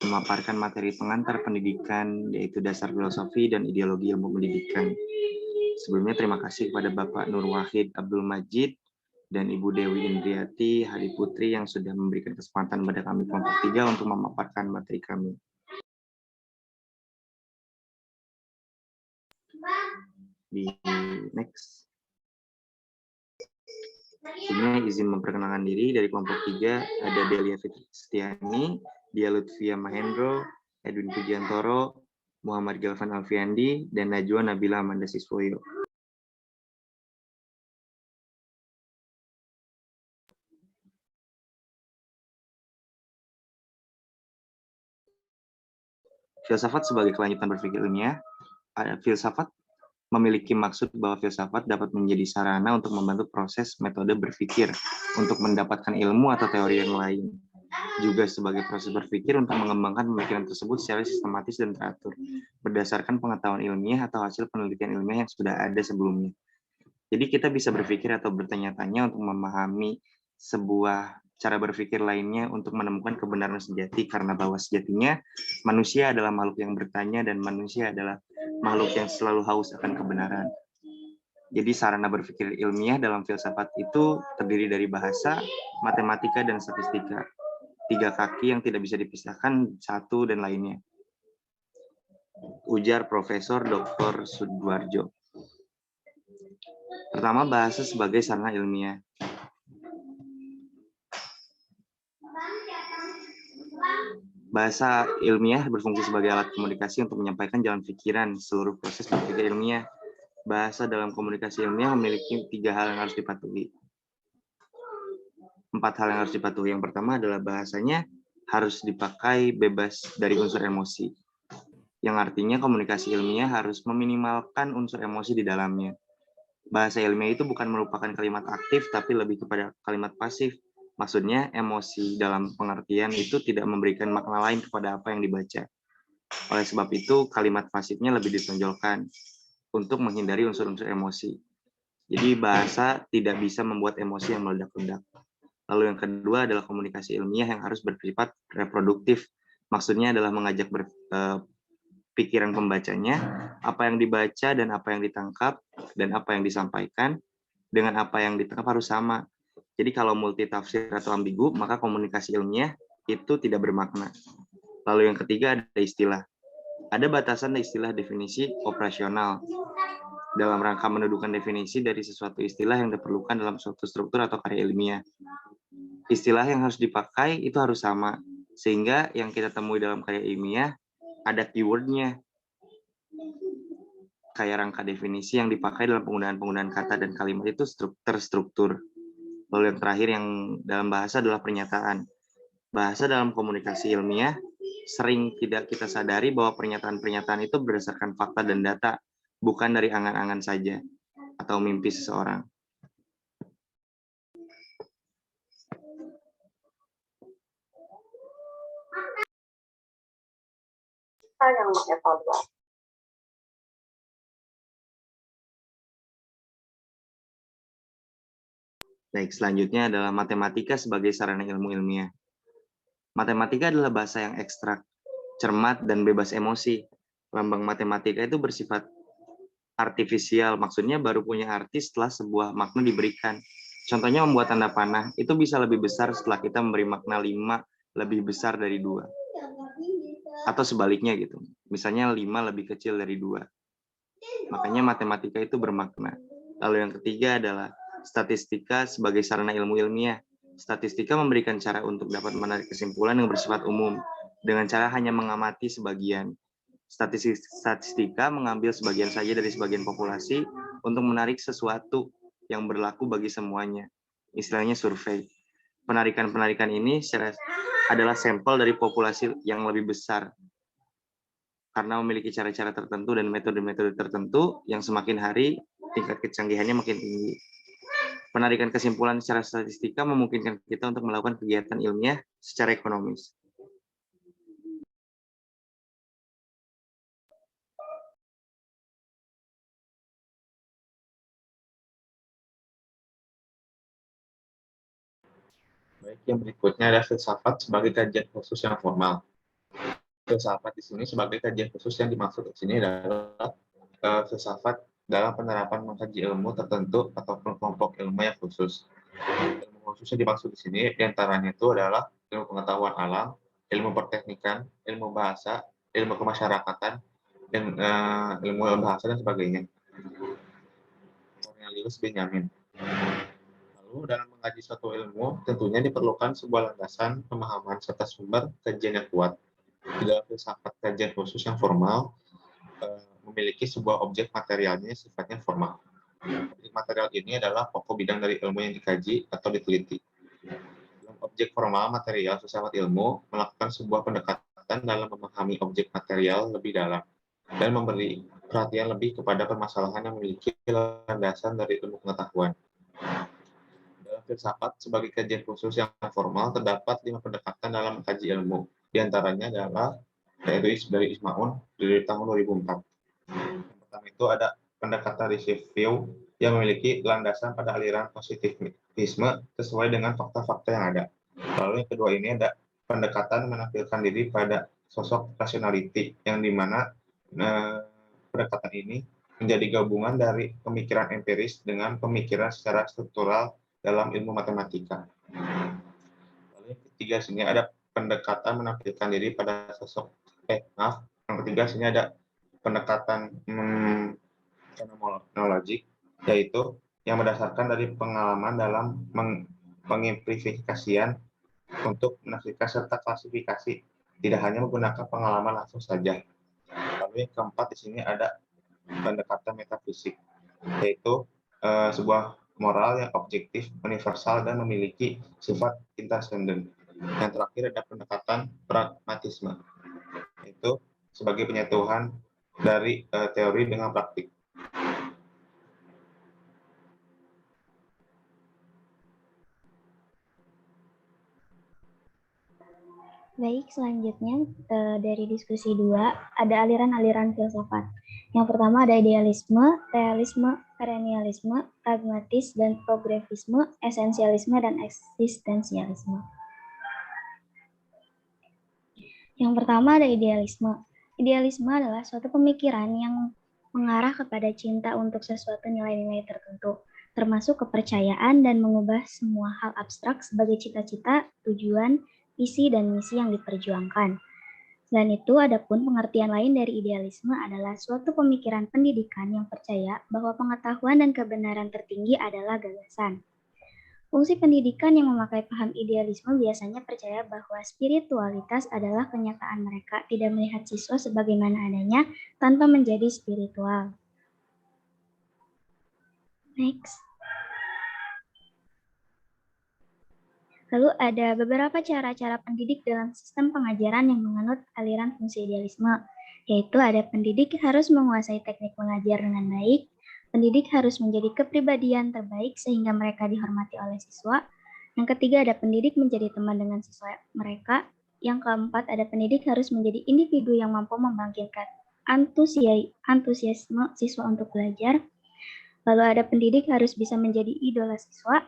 S13: memaparkan materi pengantar pendidikan, yaitu dasar filosofi dan ideologi ilmu pendidikan. Sebelumnya terima kasih kepada Bapak Nur Wahid Abdul Majid dan Ibu Dewi Indriati Hadi Putri yang sudah memberikan kesempatan kepada kami kelompok 3 untuk memaparkan materi kami. Di next. Ini izin memperkenalkan diri dari kelompok 3 ada Delia Fitri Setiani, Dia Lutfia Mahendro, Edwin Pujiantoro, Muhammad Galvan Alfiandi, dan Najwa Nabila Amanda Siswoyo. Filsafat sebagai kelanjutan berpikir ilmiah. Filsafat memiliki maksud bahwa filsafat dapat menjadi sarana untuk membantu proses metode berpikir untuk mendapatkan ilmu atau teori yang lain. Juga sebagai proses berpikir untuk mengembangkan pemikiran tersebut secara sistematis dan teratur, berdasarkan pengetahuan ilmiah atau hasil penelitian ilmiah yang sudah ada sebelumnya. Jadi kita bisa berpikir atau bertanya-tanya untuk memahami sebuah cara berpikir lainnya untuk menemukan kebenaran sejati, karena bahwa sejatinya manusia adalah makhluk yang bertanya dan manusia adalah makhluk yang selalu haus akan kebenaran. Jadi sarana berpikir ilmiah dalam filsafat itu terdiri dari bahasa, matematika, dan statistika. 3 kaki yang tidak bisa dipisahkan satu dan lainnya. Ujar Profesor Dr. Sudwarjo. Pertama, bahasa sebagai sarana ilmiah. Bahasa ilmiah berfungsi sebagai alat komunikasi untuk menyampaikan jalan pikiran seluruh proses berpikir ilmiah. Bahasa dalam komunikasi ilmiah memiliki 3 hal yang harus dipatuhi. 4 hal yang harus dipatuhi. Yang pertama adalah bahasanya harus dipakai bebas dari unsur emosi. Yang artinya komunikasi ilmiah harus meminimalkan unsur emosi di dalamnya. Bahasa ilmiah itu bukan merupakan kalimat aktif, tapi lebih kepada kalimat pasif. Maksudnya emosi dalam pengertian itu tidak memberikan makna lain kepada apa yang dibaca. Oleh sebab itu, kalimat pasifnya lebih ditonjolkan untuk menghindari unsur-unsur emosi. Jadi bahasa tidak bisa membuat emosi yang meledak-ledak. Lalu yang kedua adalah komunikasi ilmiah yang harus bersifat reproduktif. Maksudnya adalah mengajak pikiran pembacanya, apa yang dibaca dan apa yang ditangkap, dan apa yang disampaikan, dengan apa yang ditangkap harus sama. Jadi kalau multitafsir atau ambigu, maka komunikasi ilmiah itu tidak bermakna. Lalu yang ketiga ada istilah. Ada batasan istilah definisi operasional dalam rangka mendudukan definisi dari sesuatu istilah yang diperlukan dalam suatu struktur atau karya ilmiah. Istilah yang harus dipakai itu harus sama, sehingga yang kita temui dalam karya ilmiah ada keywordnya, kayak rangka definisi yang dipakai dalam penggunaan kata dan kalimat itu terstruktur. Lalu yang terakhir yang dalam bahasa adalah pernyataan. Bahasa dalam komunikasi ilmiah sering tidak kita sadari bahwa pernyataan-pernyataan itu berdasarkan fakta dan data, bukan dari angan-angan saja atau mimpi seseorang.
S2: Kita yang mengevaluasi.
S13: Baik, selanjutnya adalah matematika sebagai sarana ilmu ilmiah. Matematika adalah bahasa yang ekstrak, cermat, dan bebas emosi. Lambang matematika itu bersifat artifisial, maksudnya baru punya arti setelah sebuah makna diberikan. Contohnya membuat tanda panah, itu bisa lebih besar setelah kita memberi makna 5 lebih besar dari 2. Atau sebaliknya gitu. Misalnya 5 lebih kecil dari 2. Makanya matematika itu bermakna. Lalu yang ketiga adalah statistika sebagai sarana ilmu ilmiah. Statistika memberikan cara untuk dapat menarik kesimpulan yang bersifat umum dengan cara hanya mengamati sebagian. Statistika mengambil sebagian saja dari sebagian populasi untuk menarik sesuatu yang berlaku bagi semuanya. Istilahnya survei. Penarikan-penarikan ini adalah sampel dari populasi yang lebih besar karena memiliki cara-cara tertentu dan metode-metode tertentu yang semakin hari tingkat kecanggihannya makin tinggi. Penarikan kesimpulan secara statistika memungkinkan kita untuk melakukan kegiatan ilmiah secara ekonomis.
S10: Baik, yang berikutnya adalah filsafat sebagai kajian khusus yang formal. Filsafat di sini sebagai kajian khusus yang dimaksud di sini adalah filsafat dalam penerapan mengkaji ilmu tertentu ataupun kelompok ilmu yang khusus. Ilmu khusus yang dimaksud di sini diantaranya itu adalah ilmu pengetahuan alam, ilmu perteknikan, ilmu bahasa, ilmu kemasyarakatan, dan ilmu bahasa dan sebagainya. Cornelius Benjamin. Lalu dalam mengkaji suatu ilmu, tentunya diperlukan sebuah landasan, pemahaman, serta sumber kajian yang kuat. Di dalam filsafat kajian khusus yang formal, memiliki sebuah objek materialnya sifatnya formal. Objek material ini adalah pokok bidang dari ilmu yang dikaji atau diteliti. Dalam objek formal material filsafat ilmu melakukan sebuah pendekatan dalam memahami objek material lebih dalam dan memberi perhatian lebih kepada permasalahan yang memiliki landasan dari ilmu pengetahuan. Dalam filsafat sebagai kajian khusus yang formal terdapat 5 pendekatan dalam mengkaji ilmu. Di antaranya adalah dari Ismaun dari tahun 2004. Yang pertama itu ada pendekatan receive view yang memiliki landasan pada aliran positivisme sesuai dengan fakta-fakta yang ada. Lalu yang kedua ini ada pendekatan menampilkan diri pada sosok rationality yang dimana pendekatan ini menjadi gabungan dari pemikiran empiris dengan pemikiran secara struktural dalam ilmu matematika. Lalu yang ketiga sini ada pendekatan menampilkan diri pada sosok yang ketiga sini ada pendekatan fenomenologik, yaitu yang berdasarkan dari pengalaman dalam pengemplifikasian untuk menafsirkan serta klasifikasi, tidak hanya menggunakan pengalaman langsung saja. Lalu yang keempat di sini ada pendekatan metafisik, yaitu sebuah moral yang objektif, universal, dan memiliki sifat interdependen. Yang terakhir ada pendekatan pragmatisme, yaitu sebagai penyatuan dari teori dengan praktik.
S14: Baik, selanjutnya dari diskusi 2 ada aliran-aliran filsafat. Yang pertama ada idealisme, realisme, perennialisme, pragmatis dan progresisme, esensialisme dan eksistensialisme. Yang pertama ada idealisme. Idealisme adalah suatu pemikiran yang mengarah kepada cinta untuk sesuatu nilai-nilai tertentu, termasuk kepercayaan dan mengubah semua hal abstrak sebagai cita-cita, tujuan, visi dan misi yang diperjuangkan. Selain itu, adapun pengertian lain dari idealisme adalah suatu pemikiran pendidikan yang percaya bahwa pengetahuan dan kebenaran tertinggi adalah gagasan. Fungsi pendidikan yang memakai paham idealisme biasanya percaya bahwa spiritualitas adalah kenyataan mereka, tidak melihat siswa sebagaimana adanya tanpa menjadi spiritual. Next. Lalu ada beberapa cara-cara pendidik dalam sistem pengajaran yang menganut aliran fungsi idealisme, yaitu ada pendidik harus menguasai teknik mengajar dengan baik, pendidik harus menjadi kepribadian terbaik sehingga mereka dihormati oleh siswa, yang ketiga ada pendidik menjadi teman dengan siswa mereka, yang keempat ada pendidik harus menjadi individu yang mampu membangkitkan antusiasme siswa untuk belajar, lalu ada pendidik harus bisa menjadi idola siswa.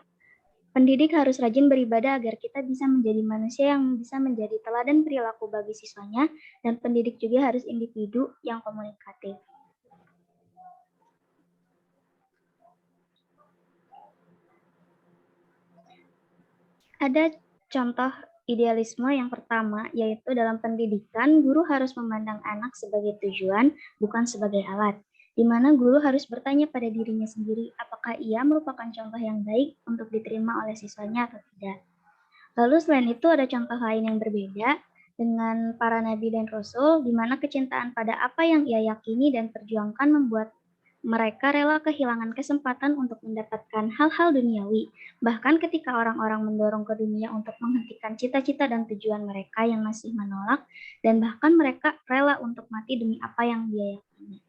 S14: Pendidik harus rajin beribadah agar kita bisa menjadi manusia yang bisa menjadi teladan perilaku bagi siswanya, dan pendidik juga harus individu yang komunikatif. Ada contoh idealisme yang pertama, yaitu dalam pendidikan, guru harus memandang anak sebagai tujuan, bukan sebagai alat, di mana guru harus bertanya pada dirinya sendiri apakah ia merupakan contoh yang baik untuk diterima oleh siswanya atau tidak. Lalu selain itu ada contoh lain yang berbeda dengan para nabi dan rasul, di mana kecintaan pada apa yang ia yakini dan perjuangkan membuat mereka rela kehilangan kesempatan untuk mendapatkan hal-hal duniawi, bahkan ketika orang-orang mendorong ke dunia untuk menghentikan cita-cita dan tujuan mereka yang masih menolak, dan bahkan mereka rela untuk mati demi apa yang dia yakini.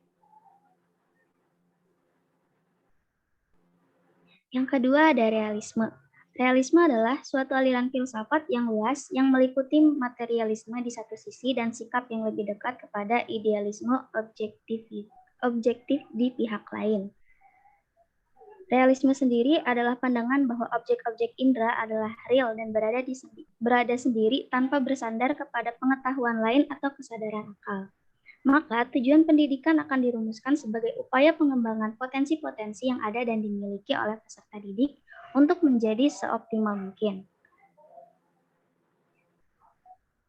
S14: Yang kedua ada realisme. Realisme adalah suatu aliran filsafat yang luas yang meliputi materialisme di satu sisi dan sikap yang lebih dekat kepada idealisme objektif di pihak lain. Realisme sendiri adalah pandangan bahwa objek-objek indera adalah real dan berada sendiri tanpa bersandar kepada pengetahuan lain atau kesadaran akal. Maka tujuan pendidikan akan dirumuskan sebagai upaya pengembangan potensi-potensi yang ada dan dimiliki oleh peserta didik untuk menjadi seoptimal mungkin.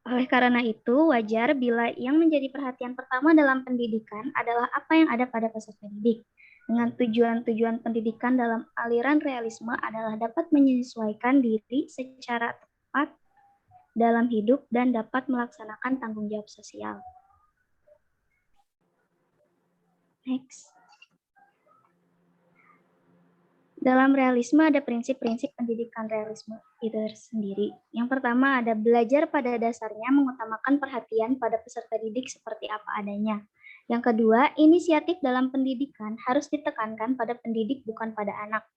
S14: Oleh karena itu, wajar bila yang menjadi perhatian pertama dalam pendidikan adalah apa yang ada pada peserta didik. Dengan tujuan-tujuan pendidikan dalam aliran realisme adalah dapat menyesuaikan diri secara tepat dalam hidup dan dapat melaksanakan tanggung jawab sosial. Next. Dalam realisme ada prinsip-prinsip pendidikan realisme itu sendiri. Yang pertama ada belajar pada dasarnya mengutamakan perhatian pada peserta didik seperti apa adanya. Yang kedua, inisiatif dalam pendidikan harus ditekankan pada pendidik bukan pada anak.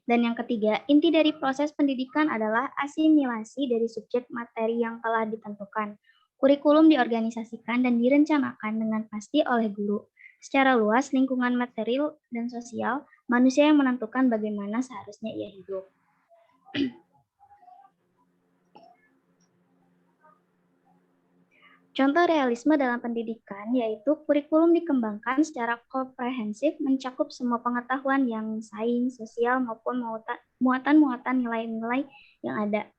S14: Dan yang ketiga, inti dari proses pendidikan adalah asimilasi dari subjek materi yang telah ditentukan. Kurikulum diorganisasikan dan direncanakan dengan pasti oleh guru. Secara luas, lingkungan material dan sosial, manusia yang menentukan bagaimana seharusnya ia hidup. Contoh realisme dalam pendidikan yaitu kurikulum dikembangkan secara komprehensif mencakup semua pengetahuan yang sains, sosial, maupun muatan-muatan nilai-nilai yang ada.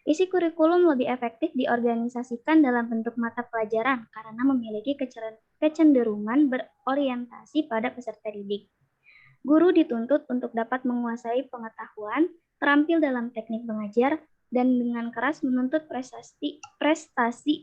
S14: Isi kurikulum lebih efektif diorganisasikan dalam bentuk mata pelajaran karena memiliki kecenderungan berorientasi pada peserta didik. Guru dituntut untuk dapat menguasai pengetahuan, terampil dalam teknik mengajar, dan dengan keras menuntut prestasi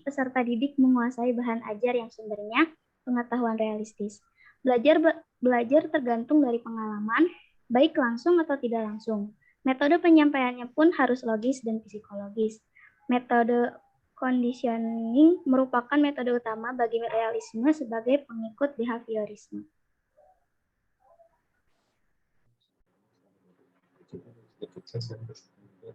S14: peserta didik menguasai bahan ajar yang sumbernya pengetahuan realistis. Belajar tergantung dari pengalaman, baik langsung atau tidak langsung. Metode penyampaiannya pun harus logis dan psikologis. Metode conditioning merupakan metode utama bagi realisme sebagai pengikut behaviorisme.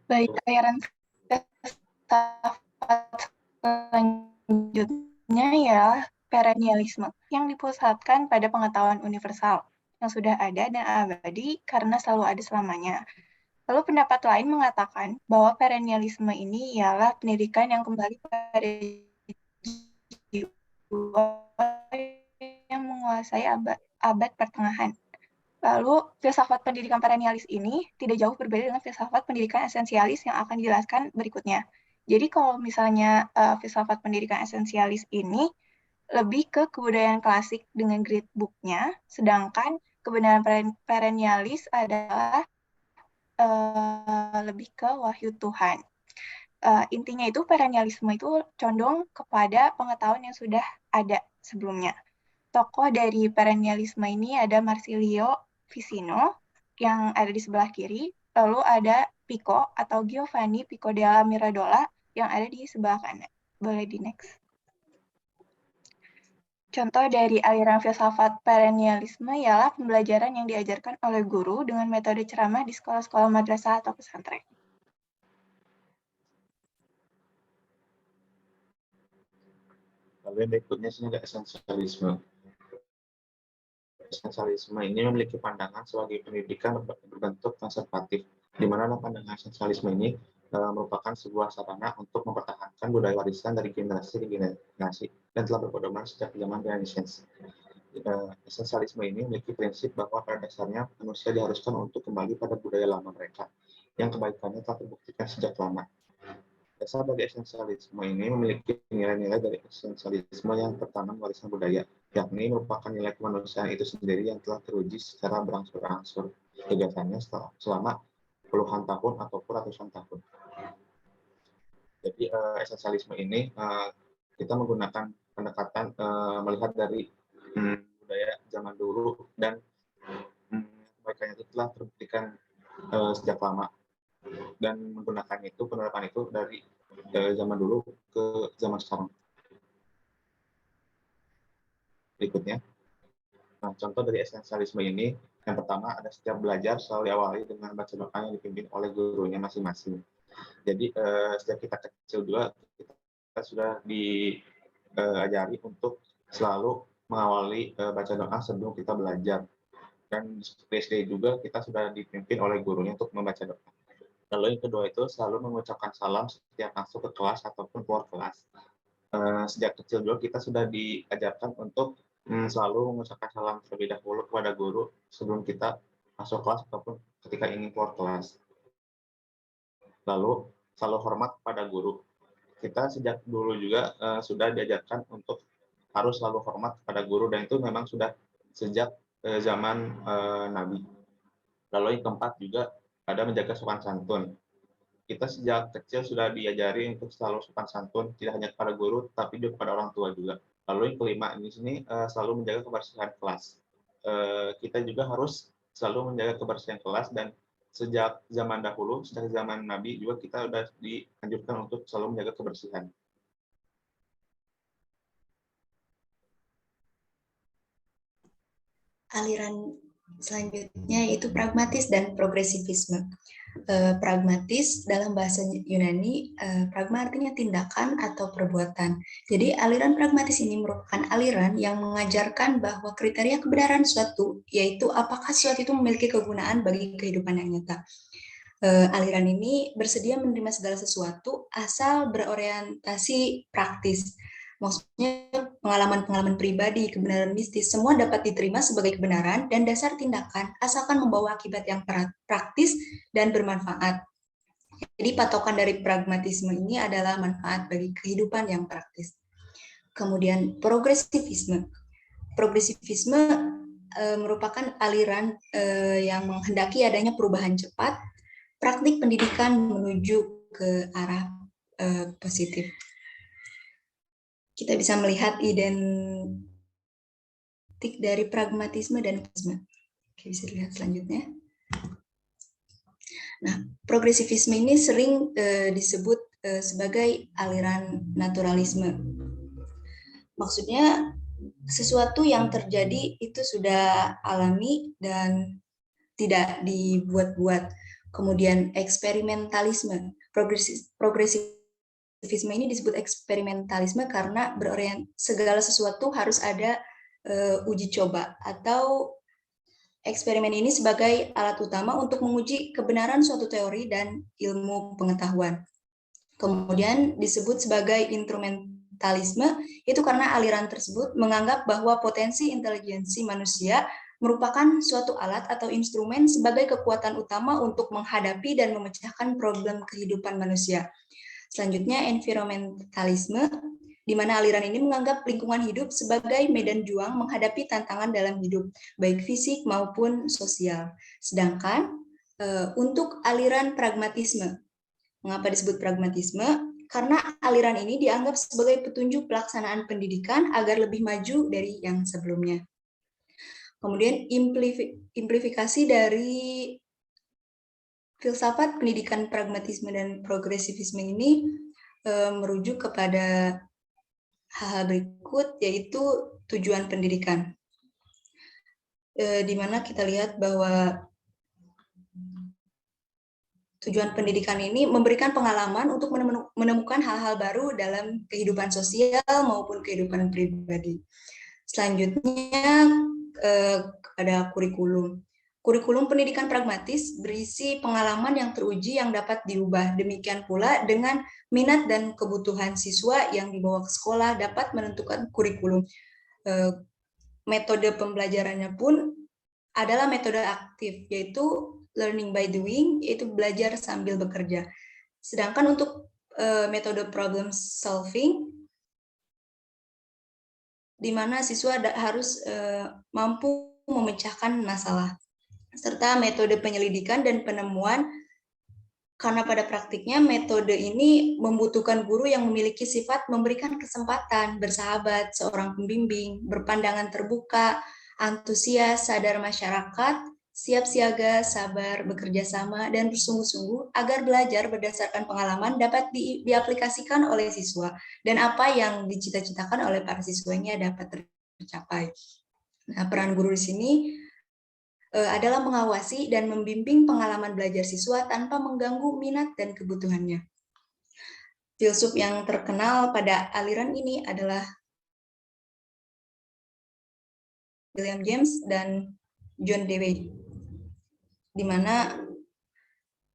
S15: Baik, aliran filsafat filsafat selanjutnya ya perennialisme yang dipusatkan pada pengetahuan universal yang sudah ada dan abadi karena selalu ada selamanya. Lalu pendapat lain mengatakan bahwa perennialisme ini ialah pendidikan yang kembali pada jiwa yang menguasai abad pertengahan. Lalu, filsafat pendidikan perennialis ini tidak jauh berbeda dengan filsafat pendidikan esensialis yang akan dijelaskan berikutnya. Jadi kalau misalnya filsafat pendidikan esensialis ini lebih ke kebudayaan klasik dengan grid book-nya, sedangkan kebenaran perennialis adalah lebih ke wahyu Tuhan. Intinya itu perennialisme itu condong kepada pengetahuan yang sudah ada sebelumnya. Tokoh dari perennialisme ini ada Marsilio Ficino yang ada di sebelah kiri, lalu ada Pico atau Giovanni Pico della Mirandola yang ada di sebelah kanan. Boleh di next. Contoh dari aliran filsafat perennialisme ialah pembelajaran yang diajarkan oleh guru dengan metode ceramah di sekolah-sekolah madrasah atau pesantren.
S16: Lalu yang berikutnya sini ada esensialisme. Esensialisme ini memiliki pandangan sebagai pendidikan berbentuk konservatif, di mana pandangan esensialisme ini merupakan sebuah sarana untuk mempertahankan budaya warisan dari generasi ke generasi dan telah berpedoman sejak zaman Renaissance. Esensialisme ini memiliki prinsip bahwa pada dasarnya manusia diharuskan untuk kembali pada budaya lama mereka, yang kebaikannya telah terbuktikan sejak lama. Dasar dari esensialisme ini memiliki nilai-nilai dari esensialisme yang pertama warisan budaya, yakni merupakan nilai kemanusiaan itu sendiri yang telah teruji secara berangsur-angsur gagasannya selama puluhan tahun ataupun ratusan tahun. Jadi esensialisme ini kita menggunakan pendekatan melihat dari budaya zaman dulu dan kebaikannya itu telah terbuktikan sejak lama, dan menggunakan itu, penerapan itu dari zaman dulu ke zaman sekarang. Berikutnya, nah, contoh dari esensialisme ini, yang pertama ada setiap belajar selalu diawali dengan baca doa yang dipimpin oleh gurunya masing-masing. Jadi sejak kita kecil juga kita sudah diajari untuk selalu mengawali baca doa sebelum kita belajar, dan di SD juga kita sudah dipimpin oleh gurunya untuk membaca doa. Lalu yang kedua itu selalu mengucapkan salam setiap masuk ke kelas ataupun keluar kelas. Sejak kecil juga kita sudah diajarkan untuk selalu mengucapkan salam terlebih dahulu kepada guru sebelum kita masuk kelas ataupun ketika ingin keluar kelas. Lalu selalu hormat kepada guru. Kita sejak dulu juga sudah diajarkan untuk harus selalu hormat kepada guru, dan itu memang sudah sejak zaman Nabi. Lalu yang keempat juga ada menjaga sopan santun. Kita sejak kecil sudah diajari untuk selalu sopan santun, tidak hanya kepada guru, tapi juga kepada orang tua juga. Lalu yang kelima di sini selalu menjaga kebersihan kelas. Kita juga harus selalu menjaga kebersihan kelas, dan sejak zaman dahulu, sejak zaman Nabi juga kita sudah dianjurkan untuk selalu menjaga kebersihan.
S12: Aliran selanjutnya yaitu pragmatis dan progresivisme. Pragmatis dalam bahasa Yunani, pragma artinya tindakan atau perbuatan. Jadi aliran pragmatis ini merupakan aliran yang mengajarkan bahwa kriteria kebenaran suatu, yaitu apakah suatu itu memiliki kegunaan bagi kehidupan yang nyata. Aliran ini bersedia menerima segala sesuatu asal berorientasi praktis. Maksudnya pengalaman-pengalaman pribadi, kebenaran mistis, semua dapat diterima sebagai kebenaran dan dasar tindakan asalkan membawa akibat yang praktis dan bermanfaat. Jadi patokan dari pragmatisme ini adalah manfaat bagi kehidupan yang praktis. Kemudian progresivisme. Progresivisme merupakan aliran yang menghendaki adanya perubahan cepat, praktik pendidikan menuju ke arah positif. Kita bisa melihat identik dari pragmatisme dan progresivisme. Oke, bisa dilihat selanjutnya. Nah, progresivisme ini sering disebut sebagai aliran naturalisme. Maksudnya sesuatu yang terjadi itu sudah alami dan tidak dibuat-buat. Kemudian eksperimentalisme. Progresivisme progresivisme ini disebut eksperimentalisme karena segala sesuatu harus ada uji coba, atau eksperimen ini sebagai alat utama untuk menguji kebenaran suatu teori dan ilmu pengetahuan. Kemudian disebut sebagai instrumentalisme, itu karena aliran tersebut menganggap bahwa potensi intelijensi manusia merupakan suatu alat atau instrumen sebagai kekuatan utama untuk menghadapi dan memecahkan problem kehidupan manusia. Selanjutnya, environmentalisme, di mana aliran ini menganggap lingkungan hidup sebagai medan juang menghadapi tantangan dalam hidup, baik fisik maupun sosial. Sedangkan untuk aliran pragmatisme, mengapa disebut pragmatisme? Karena aliran ini dianggap sebagai petunjuk pelaksanaan pendidikan agar lebih maju dari yang sebelumnya. Kemudian implikasi dari filsafat pendidikan pragmatisme dan progresivisme ini merujuk kepada hal-hal berikut, yaitu tujuan pendidikan. Di mana kita lihat bahwa tujuan pendidikan ini memberikan pengalaman untuk menemukan hal-hal baru dalam kehidupan sosial maupun kehidupan pribadi. Selanjutnya kepada kurikulum. Kurikulum pendidikan pragmatis berisi pengalaman yang teruji yang dapat diubah. Demikian pula dengan minat dan kebutuhan siswa yang dibawa ke sekolah dapat menentukan kurikulum. Metode pembelajarannya pun adalah metode aktif, yaitu learning by doing, yaitu belajar sambil bekerja. Sedangkan untuk metode problem solving, di mana siswa harus mampu memecahkan masalah, serta metode penyelidikan dan penemuan, karena pada praktiknya metode ini membutuhkan guru yang memiliki sifat memberikan kesempatan, bersahabat, seorang pembimbing, berpandangan terbuka, antusias, sadar masyarakat, siap siaga, sabar, bekerja sama, dan bersungguh-sungguh agar belajar berdasarkan pengalaman dapat diaplikasikan oleh siswa, dan apa yang dicita-citakan oleh para siswanya dapat tercapai. Nah, peran guru di sini adalah mengawasi dan membimbing pengalaman belajar siswa tanpa mengganggu minat dan kebutuhannya. Filsuf yang terkenal pada aliran ini adalah William James dan John Dewey, di mana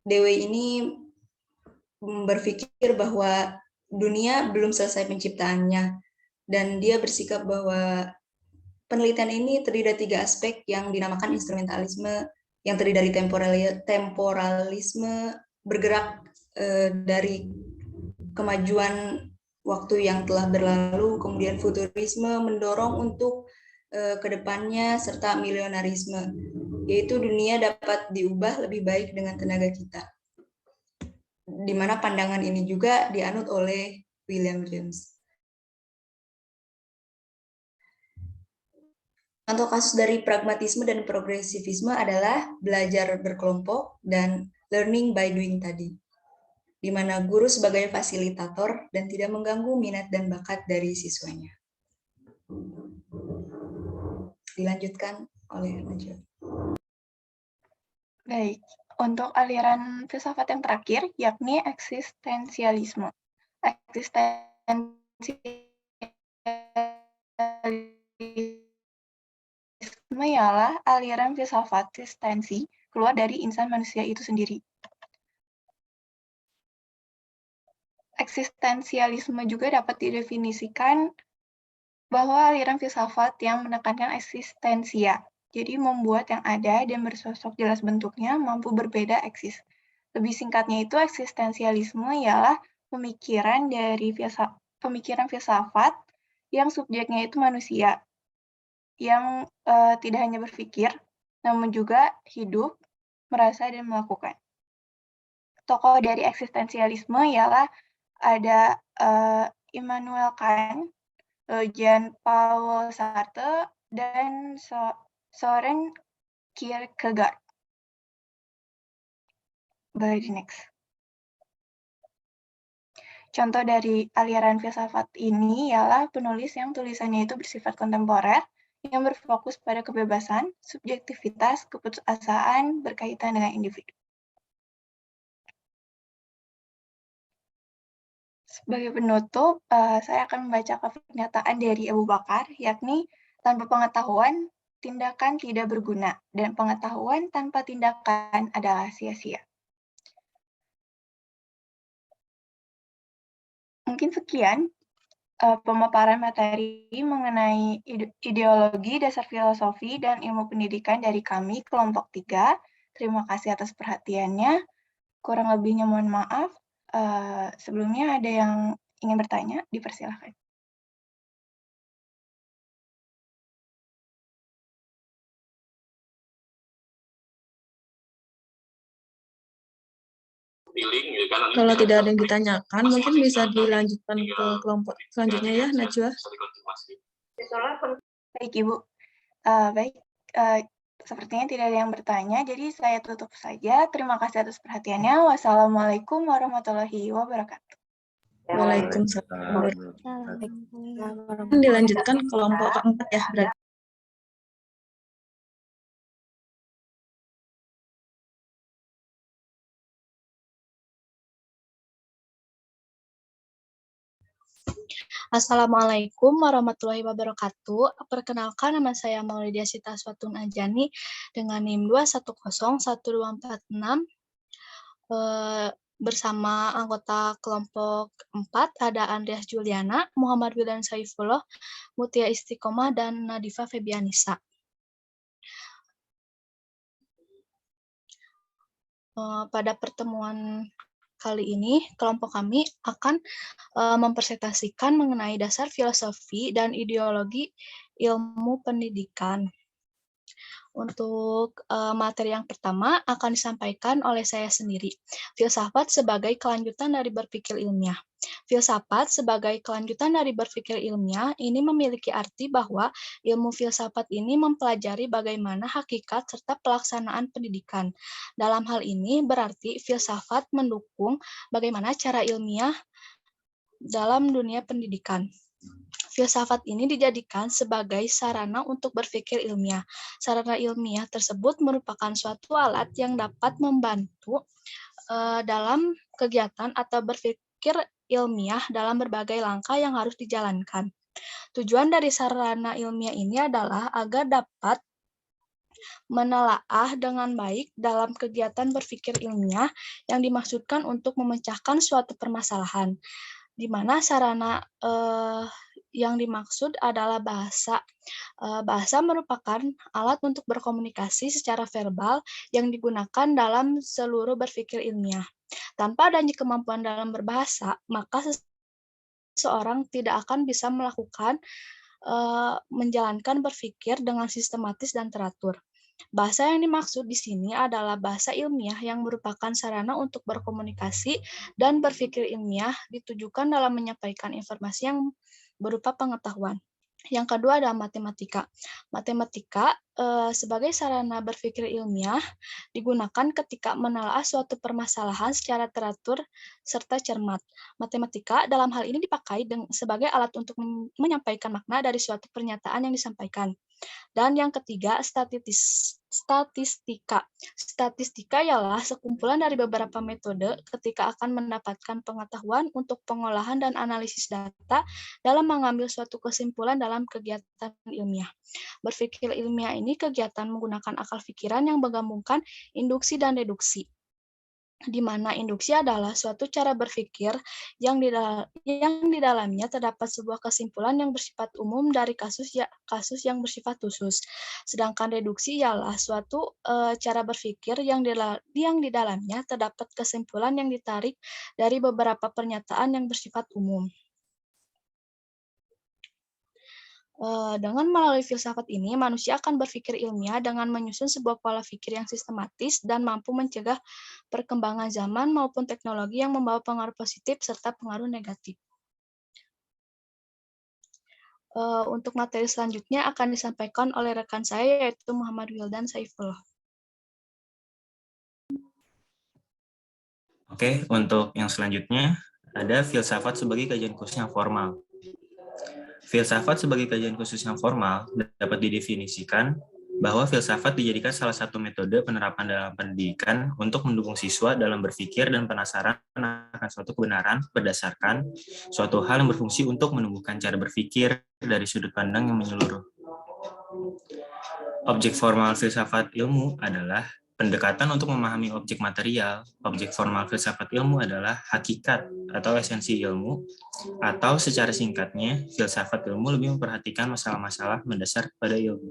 S12: Dewey ini berpikir bahwa dunia belum selesai penciptaannya, dan dia bersikap bahwa penelitian ini terdiri dari 3 aspek yang dinamakan instrumentalisme, yang terdiri dari temporalisme, bergerak dari kemajuan waktu yang telah berlalu, kemudian futurisme, mendorong untuk kedepannya, serta milionarisme, yaitu dunia dapat diubah lebih baik dengan tenaga kita. Di mana pandangan ini juga dianut oleh William James. Contoh kasus dari pragmatisme dan progresivisme adalah belajar berkelompok dan learning by doing tadi, di mana guru sebagai fasilitator dan tidak mengganggu minat dan bakat dari siswanya. Dilanjutkan oleh Najwa.
S15: Baik, untuk aliran filsafat yang terakhir, yakni eksistensialisme. Eksistensialisme ialah aliran filsafat eksistensi keluar dari insan manusia itu sendiri. Eksistensialisme juga dapat didefinisikan bahwa aliran filsafat yang menekankan eksistensia, jadi membuat yang ada dan bersosok jelas bentuknya mampu berbeda eksis. Lebih singkatnya itu, eksistensialisme ialah pemikiran filsafat yang subjeknya itu manusia, yang tidak hanya berpikir, namun juga hidup, merasa, dan melakukan. Tokoh dari eksistensialisme ialah ada Immanuel Kant, Jean-Paul Sartre, dan Søren Kierkegaard. Boleh di next. Contoh dari aliran filsafat ini ialah penulis yang tulisannya itu bersifat kontemporer, yang berfokus pada kebebasan, subjektivitas, keputusasaan berkaitan dengan individu. Sebagai penutup, saya akan membacakan pernyataan dari Abu Bakar, yakni tanpa pengetahuan, tindakan tidak berguna, dan pengetahuan tanpa tindakan adalah sia-sia. Mungkin sekian pemaparan materi mengenai ideologi, dasar filosofi, dan ilmu pendidikan dari kami, kelompok 3. Terima kasih atas perhatiannya. Kurang lebihnya mohon maaf. Sebelumnya ada yang ingin bertanya, dipersilakan.
S17: Kalau tidak ada yang ditanyakan, mungkin bisa dilanjutkan ke kelompok selanjutnya ya, Najwa.
S15: Baik, Ibu. Baik, sepertinya tidak ada yang bertanya, jadi saya tutup saja. Terima kasih atas perhatiannya. Wassalamualaikum warahmatullahi wabarakatuh.
S17: Waalaikumsalam. Dilanjutkan kelompok keempat ya, berarti.
S3: Assalamualaikum warahmatullahi wabarakatuh. Perkenalkan, nama saya Maulidia Sita Swatun Ajani dengan NIM 2101246. Bersama anggota kelompok 4 ada Andreas Juliana, Muhammad Wildan Saifullah, Mutia Istiqomah, dan Nadifa Febianisa. Pada pertemuan kali ini, kelompok kami akan mempresentasikan mengenai dasar filosofi dan ideologi ilmu pendidikan. Untuk materi yang pertama akan disampaikan oleh saya sendiri. Filsafat sebagai kelanjutan dari berpikir ilmiah. Filsafat sebagai kelanjutan dari berpikir ilmiah ini memiliki arti bahwa ilmu filsafat ini mempelajari bagaimana hakikat serta pelaksanaan pendidikan. Dalam hal ini berarti filsafat mendukung bagaimana cara ilmiah dalam dunia pendidikan. Filsafat ini dijadikan sebagai sarana untuk berpikir ilmiah. Sarana ilmiah tersebut merupakan suatu alat yang dapat membantu dalam kegiatan atau berpikir ilmiah dalam berbagai langkah yang harus dijalankan. Tujuan dari sarana ilmiah ini adalah agar dapat menelaah dengan baik dalam kegiatan berpikir ilmiah yang dimaksudkan untuk memecahkan suatu permasalahan, di mana sarana yang dimaksud adalah bahasa. Bahasa merupakan alat untuk berkomunikasi secara verbal yang digunakan dalam seluruh berpikir ilmiah. Tanpa adanya kemampuan dalam berbahasa, maka seseorang tidak akan bisa melakukan menjalankan berpikir dengan sistematis dan teratur. Bahasa yang dimaksud di sini adalah bahasa ilmiah yang merupakan sarana untuk berkomunikasi dan berpikir ilmiah ditujukan dalam menyampaikan informasi yang berupa pengetahuan. Yang kedua adalah matematika. Matematika sebagai sarana berpikir ilmiah digunakan ketika menelaah suatu permasalahan secara teratur serta cermat. Matematika dalam hal ini dipakai sebagai alat untuk menyampaikan makna dari suatu pernyataan yang disampaikan. Dan yang ketiga, statistika. Statistika ialah sekumpulan dari beberapa metode ketika akan mendapatkan pengetahuan untuk pengolahan dan analisis data dalam mengambil suatu kesimpulan dalam kegiatan ilmiah. Berpikir ilmiah ini kegiatan menggunakan akal pikiran yang menggabungkan induksi dan deduksi, di mana induksi adalah suatu cara berpikir yang di dalamnya terdapat sebuah kesimpulan yang bersifat umum dari kasus yang bersifat khusus. Sedangkan deduksi ialah suatu cara berpikir yang di dalamnya terdapat kesimpulan yang ditarik dari beberapa pernyataan yang bersifat umum. Dengan melalui filsafat ini, manusia akan berpikir ilmiah dengan menyusun sebuah pola pikir yang sistematis dan mampu mencegah perkembangan zaman maupun teknologi yang membawa pengaruh positif serta pengaruh negatif. Untuk materi selanjutnya akan disampaikan oleh rekan saya, yaitu Muhammad Wildan Saifullah.
S18: Oke, untuk yang selanjutnya ada filsafat sebagai kajian khusus yang formal. Filsafat sebagai kajian khusus yang formal dapat didefinisikan bahwa filsafat dijadikan salah satu metode penerapan dalam pendidikan untuk mendukung siswa dalam berpikir dan penasaran akan akan suatu kebenaran berdasarkan suatu hal yang berfungsi untuk menumbuhkan cara berpikir dari sudut pandang yang menyeluruh. Objek formal filsafat ilmu adalah pendekatan untuk memahami objek material. Objek formal filsafat ilmu adalah hakikat atau esensi ilmu, atau secara singkatnya, filsafat ilmu lebih memperhatikan masalah-masalah mendasar pada ilmu.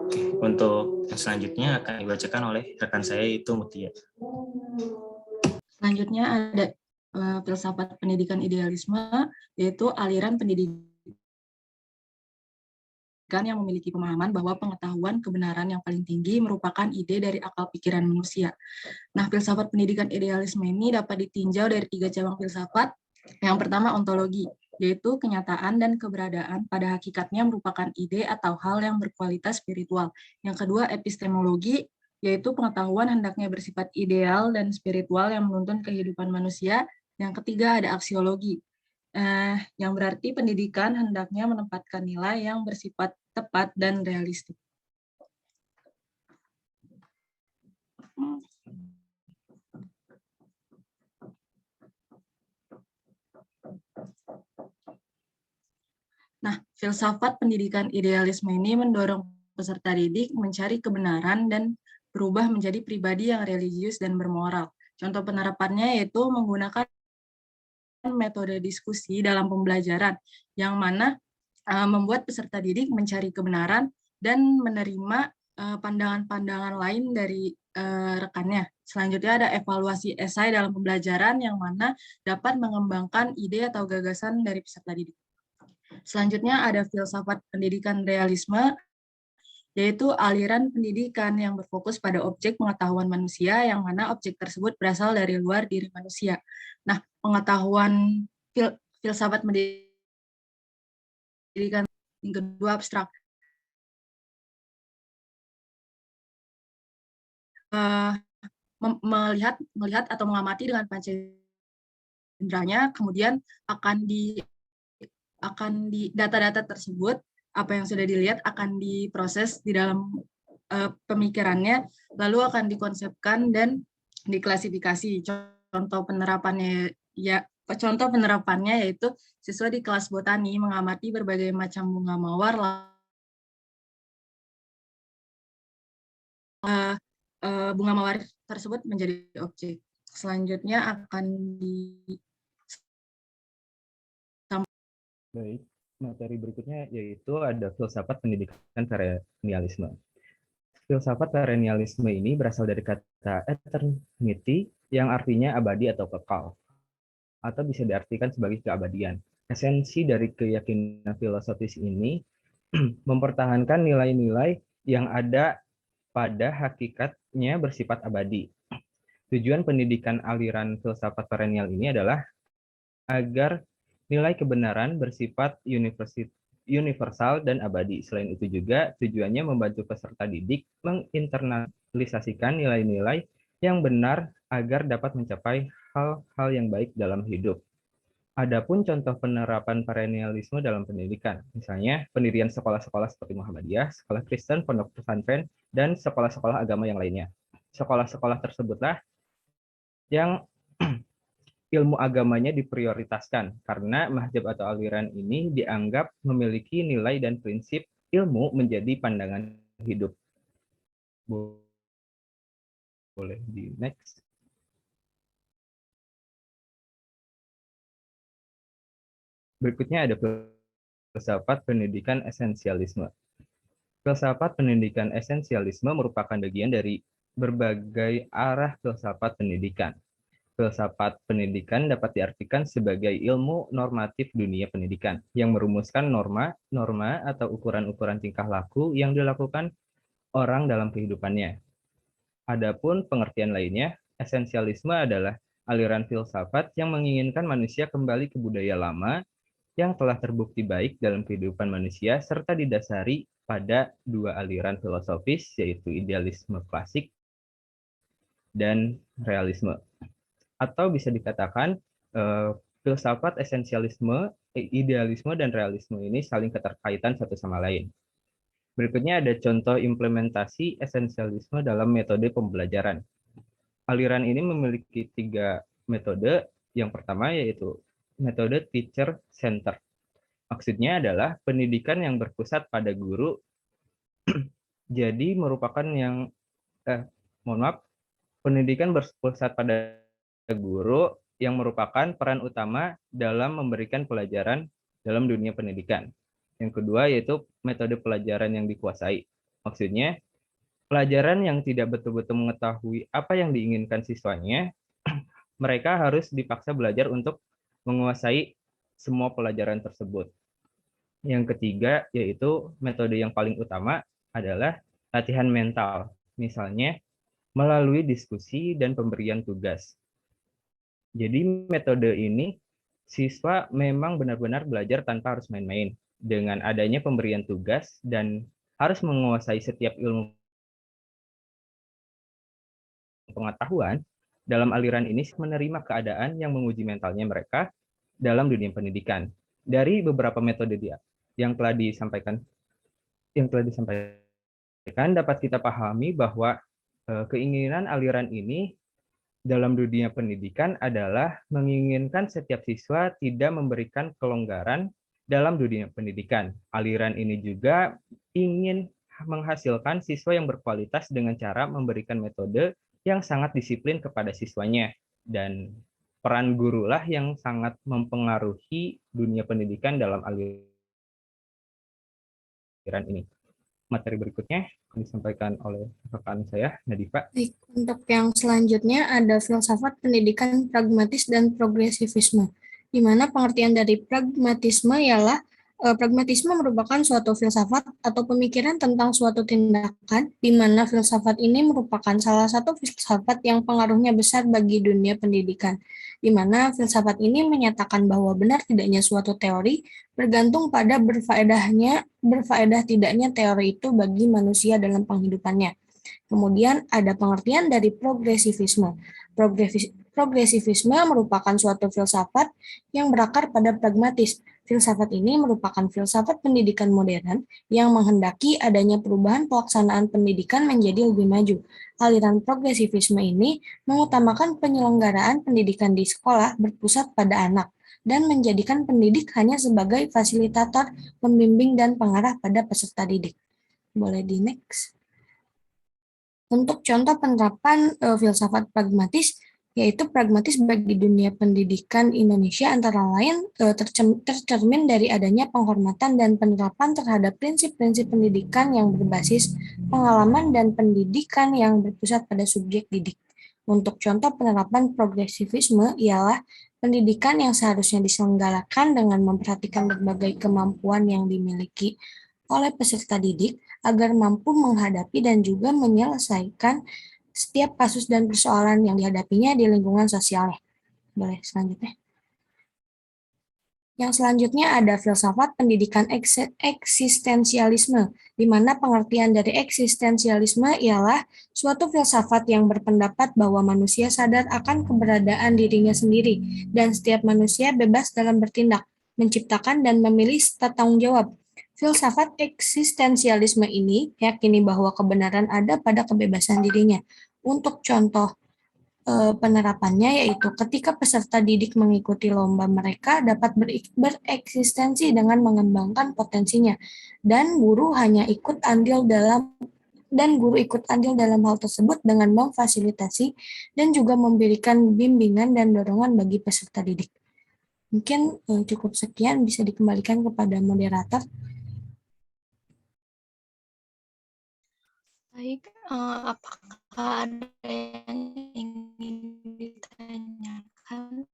S18: Oke, untuk yang selanjutnya akan dibacakan oleh rekan saya, yaitu Mutia.
S19: Selanjutnya ada filsafat pendidikan idealisme, yaitu aliran pendidikan yang memiliki pemahaman bahwa pengetahuan kebenaran yang paling tinggi merupakan ide dari akal pikiran manusia. Nah, filsafat pendidikan idealisme ini dapat ditinjau dari 3 cabang filsafat. Yang pertama, ontologi, yaitu kenyataan dan keberadaan pada hakikatnya merupakan ide atau hal yang berkualitas spiritual. Yang kedua, epistemologi, yaitu pengetahuan hendaknya bersifat ideal dan spiritual yang menuntun kehidupan manusia. Yang ketiga, ada aksiologi, yang berarti pendidikan hendaknya menempatkan nilai yang bersifat tepat dan realistik. Nah, filsafat pendidikan idealisme ini mendorong peserta didik mencari kebenaran dan berubah menjadi pribadi yang religius dan bermoral. Contoh penerapannya yaitu menggunakan metode diskusi dalam pembelajaran, yang mana membuat peserta didik mencari kebenaran dan menerima pandangan-pandangan lain dari rekannya. Selanjutnya ada evaluasi esai dalam pembelajaran, yang mana dapat mengembangkan ide atau gagasan dari peserta didik. Selanjutnya ada filsafat pendidikan realisme, yaitu aliran pendidikan yang berfokus pada objek pengetahuan manusia, yang mana objek tersebut berasal dari luar diri manusia. Nah, pengetahuan filsafat pendidikan yang kedua abstrak. Melihat atau mengamati dengan panca inderanya, kemudian akan di data-data tersebut, apa yang sudah dilihat akan diproses di dalam pemikirannya, lalu akan dikonsepkan dan diklasifikasi. Contoh penerapannya yaitu siswa di kelas botani mengamati berbagai macam bunga mawar, bunga mawar tersebut menjadi objek. Selanjutnya akan
S20: Baik, materi berikutnya yaitu ada filsafat pendidikan perennialisme. Filsafat perennialisme ini berasal dari kata eternity, yang artinya abadi atau kekal, atau bisa diartikan sebagai keabadian. Esensi dari keyakinan filosofis ini mempertahankan nilai-nilai yang ada pada hakikatnya bersifat abadi. Tujuan pendidikan aliran filsafat perennial ini adalah agar nilai kebenaran bersifat universal dan abadi. Selain itu juga tujuannya membantu peserta didik menginternalisasikan nilai-nilai yang benar agar dapat mencapai hal-hal yang baik dalam hidup. Adapun contoh penerapan perennialisme dalam pendidikan, misalnya pendirian sekolah-sekolah seperti Muhammadiyah, sekolah Kristen, pondok pesantren, dan sekolah-sekolah agama yang lainnya. Sekolah-sekolah tersebutlah yang ilmu agamanya diprioritaskan karena mazhab atau aliran ini dianggap memiliki nilai dan prinsip ilmu menjadi pandangan hidup. Boleh di next. Berikutnya ada filsafat pendidikan esensialisme. Filsafat pendidikan esensialisme merupakan bagian dari berbagai arah filsafat pendidikan. Filsafat pendidikan dapat diartikan sebagai ilmu normatif dunia pendidikan yang merumuskan norma atau ukuran-ukuran tingkah laku yang dilakukan orang dalam kehidupannya. Adapun pengertian lainnya, esensialisme adalah aliran filsafat yang menginginkan manusia kembali ke budaya lama yang telah terbukti baik dalam kehidupan manusia serta didasari pada 2 aliran filosofis, yaitu idealisme klasik dan realisme. Atau bisa dikatakan filsafat esensialisme, idealisme, dan realisme ini saling keterkaitan satu sama lain. Berikutnya ada contoh implementasi esensialisme dalam metode pembelajaran. aliran ini memiliki 3 metode. Yang pertama yaitu metode teacher center. Maksudnya adalah pendidikan yang berpusat pada guru. Jadi merupakan pendidikan berpusat pada guru yang merupakan peran utama dalam memberikan pelajaran dalam dunia pendidikan. Yang kedua yaitu metode pelajaran yang dikuasai. Maksudnya, pelajaran yang tidak betul-betul mengetahui apa yang diinginkan siswanya, mereka harus dipaksa belajar untuk menguasai semua pelajaran tersebut. Yang ketiga yaitu metode yang paling utama adalah latihan mental. Misalnya, melalui diskusi dan pemberian tugas. Jadi metode ini siswa memang benar-benar belajar tanpa harus main-main. Dengan adanya pemberian tugas dan harus menguasai setiap ilmu pengetahuan, dalam aliran ini menerima keadaan yang menguji mentalnya mereka dalam dunia pendidikan. Dari beberapa metode yang telah disampaikan dapat kita pahami bahwa keinginan aliran ini dalam dunia pendidikan adalah menginginkan setiap siswa tidak memberikan kelonggaran dalam dunia pendidikan. Aliran ini juga ingin menghasilkan siswa yang berkualitas dengan cara memberikan metode yang sangat disiplin kepada siswanya. Dan peran gurulah yang sangat mempengaruhi dunia pendidikan dalam aliran ini. Materi berikutnya disampaikan oleh rekan saya, Nadifa.
S6: Baik, untuk yang selanjutnya ada filsafat pendidikan pragmatis dan progresivisme, di mana pengertian dari pragmatisme ialah pragmatisme merupakan suatu filsafat atau pemikiran tentang suatu tindakan, di mana filsafat ini merupakan salah satu filsafat yang pengaruhnya besar bagi dunia pendidikan, di mana filsafat ini menyatakan bahwa benar tidaknya suatu teori bergantung pada berfaedah tidaknya teori itu bagi manusia dalam penghidupannya. Kemudian ada pengertian dari progresivisme. Progresivisme merupakan suatu filsafat yang berakar pada pragmatis. Filsafat ini merupakan filsafat pendidikan modern yang menghendaki adanya perubahan pelaksanaan pendidikan menjadi lebih maju. Aliran progresivisme ini mengutamakan penyelenggaraan pendidikan di sekolah berpusat pada anak dan menjadikan pendidik hanya sebagai fasilitator, pembimbing, dan pengarah pada peserta didik. Boleh di next. Untuk contoh penerapan filsafat pragmatis, yaitu pragmatis bagi dunia pendidikan Indonesia antara lain tercermin dari adanya penghormatan dan penerapan terhadap prinsip-prinsip pendidikan yang berbasis pengalaman dan pendidikan yang berpusat pada subjek didik. Untuk contoh penerapan progresivisme ialah pendidikan yang seharusnya diselenggarakan dengan memperhatikan berbagai kemampuan yang dimiliki oleh peserta didik agar mampu menghadapi dan juga menyelesaikan setiap kasus dan persoalan yang dihadapinya di lingkungan sosialnya. Boleh selanjutnya. Yang selanjutnya ada filsafat pendidikan eksistensialisme, di mana pengertian dari eksistensialisme ialah suatu filsafat yang berpendapat bahwa manusia sadar akan keberadaan dirinya sendiri, dan setiap manusia bebas dalam bertindak, menciptakan dan memilih serta tanggung jawab. Filsafat eksistensialisme ini yakini bahwa kebenaran ada pada kebebasan dirinya. Untuk contoh penerapannya yaitu ketika peserta didik mengikuti lomba, mereka dapat bereksistensi dengan mengembangkan potensinya, dan guru ikut andil dalam hal tersebut dengan memfasilitasi dan juga memberikan bimbingan dan dorongan bagi peserta didik. Mungkin cukup sekian, bisa dikembalikan kepada moderator.
S15: Baik, apakah ada yang ingin ditanyakan?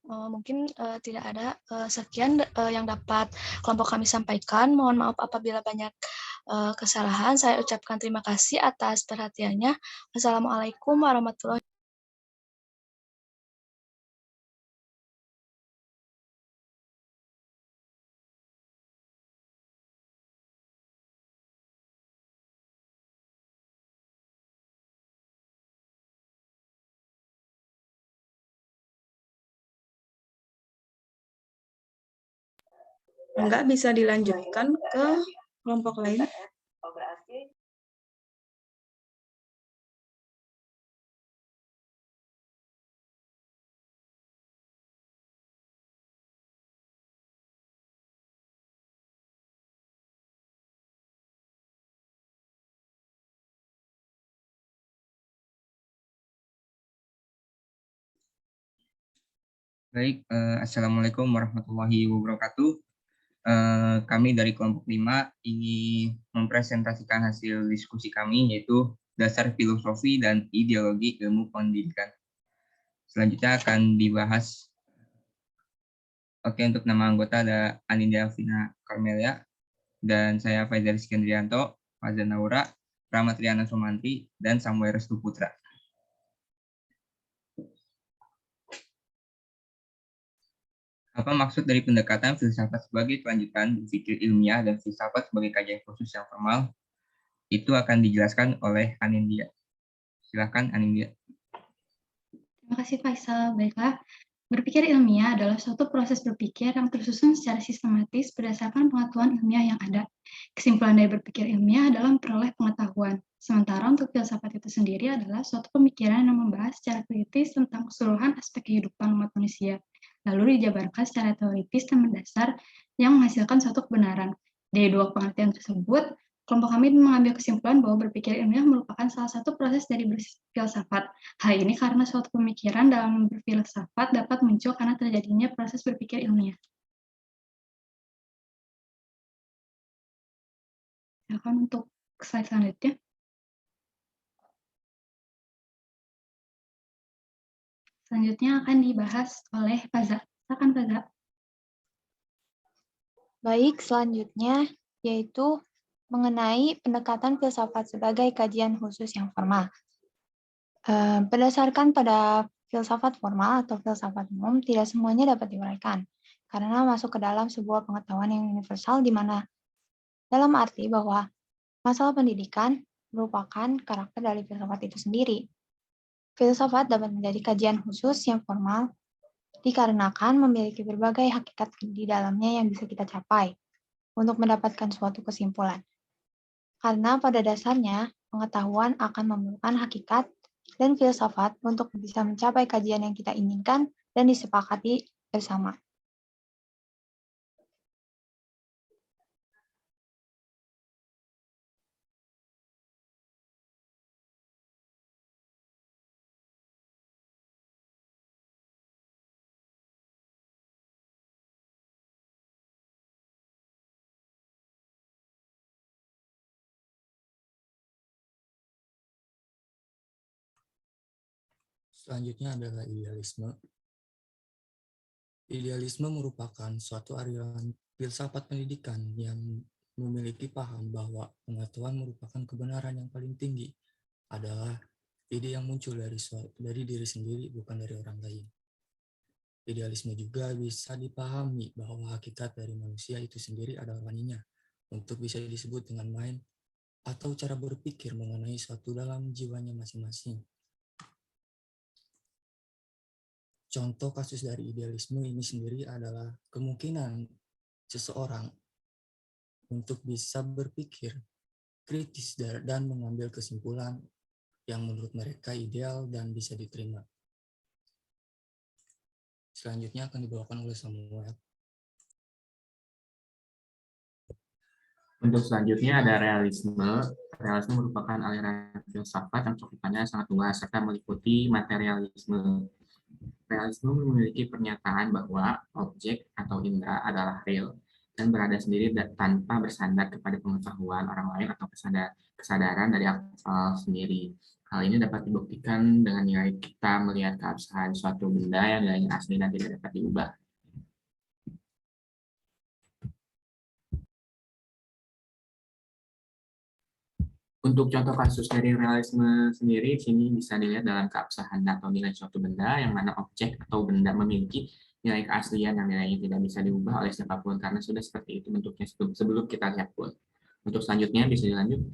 S15: Mungkin tidak ada. Sekian yang dapat kelompok kami sampaikan. Mohon maaf apabila banyak kesalahan. Saya ucapkan terima kasih atas perhatiannya. Wassalamualaikum warahmatullahi wabarakatuh.
S17: Enggak, bisa dilanjutkan ke kelompok lain.
S11: Baik, Assalamualaikum warahmatullahi wabarakatuh. Kami dari kelompok 5 ingin mempresentasikan hasil diskusi kami, yaitu dasar filosofi dan ideologi ilmu pendidikan. Selanjutnya akan dibahas. Oke, untuk nama anggota ada Aninda Alvina Karmelia, dan saya Faizal Iskandrianto, Fazan Naura, Rahmat Riana Sumanti, dan Samuel Restu Putra. Apa maksud dari pendekatan filsafat sebagai kelanjutan berpikir ilmiah dan filsafat sebagai kajian khusus yang formal? Itu akan dijelaskan oleh Anindya. Silakan Anindya.
S5: Terima kasih Faisal. Baiklah, berpikir ilmiah adalah suatu proses berpikir yang tersusun secara sistematis berdasarkan pengetahuan ilmiah yang ada. Kesimpulan dari berpikir ilmiah adalah memperoleh pengetahuan. Sementara untuk filsafat itu sendiri adalah suatu pemikiran yang membahas secara kritis tentang keseluruhan aspek kehidupan umat manusia, lalu dijabarkan secara teoritis dan mendasar yang menghasilkan suatu kebenaran. Dari dua pengertian tersebut, kelompok kami mengambil kesimpulan bahwa berpikir ilmiah merupakan salah satu proses dari berfilsafat. Hal ini karena suatu pemikiran dalam berfilsafat dapat muncul karena terjadinya proses berpikir ilmiah. Silakan untuk slide selanjutnya. Selanjutnya akan dibahas oleh Faza. Silakan Faza.
S21: Baik, selanjutnya yaitu mengenai pendekatan filsafat sebagai kajian khusus yang formal. Berdasarkan pada filsafat formal atau filsafat umum, tidak semuanya dapat diuraikan, karena masuk ke dalam sebuah pengetahuan yang universal di mana dalam arti bahwa masalah pendidikan merupakan karakter dari filsafat itu sendiri. Filsafat dapat menjadi kajian khusus yang formal dikarenakan memiliki berbagai hakikat di dalamnya yang bisa kita capai untuk mendapatkan suatu kesimpulan. Karena pada dasarnya, pengetahuan akan memerlukan hakikat dan filsafat untuk bisa mencapai kajian yang kita inginkan dan disepakati bersama.
S22: Selanjutnya adalah idealisme. Idealisme merupakan suatu aliran filsafat pendidikan yang memiliki paham bahwa pengetahuan merupakan kebenaran yang paling tinggi, adalah ide yang muncul dari diri sendiri, bukan dari orang lain. Idealisme juga bisa dipahami bahwa hakikat dari manusia itu sendiri adalah waninya, untuk bisa disebut dengan mind atau cara berpikir mengenai suatu dalam jiwanya masing-masing. Contoh kasus dari idealisme ini sendiri adalah kemungkinan seseorang untuk bisa berpikir kritis dan mengambil kesimpulan yang menurut mereka ideal dan bisa diterima. Selanjutnya akan dibawakan oleh Samuel.
S16: Untuk selanjutnya ada realisme. Realisme merupakan aliran filsafat yang cakupannya sangat luas serta meliputi materialisme. Realisme memiliki pernyataan bahwa objek atau indera adalah real dan berada sendiri tanpa bersandar kepada pengetahuan orang lain atau kesadaran dari akal sendiri. Hal ini dapat dibuktikan dengan nilai kita melihat keabsahan suatu benda yang nilainya asli dan tidak dapat diubah. Untuk contoh kasus dari realisme sendiri, sini bisa dilihat dalam keabsahan atau nilai suatu benda, yang mana objek atau benda memiliki nilai keaslian yang nilainya tidak bisa diubah oleh siapapun, karena sudah seperti itu bentuknya sebelum kita lihat pun. Untuk selanjutnya bisa dilanjut.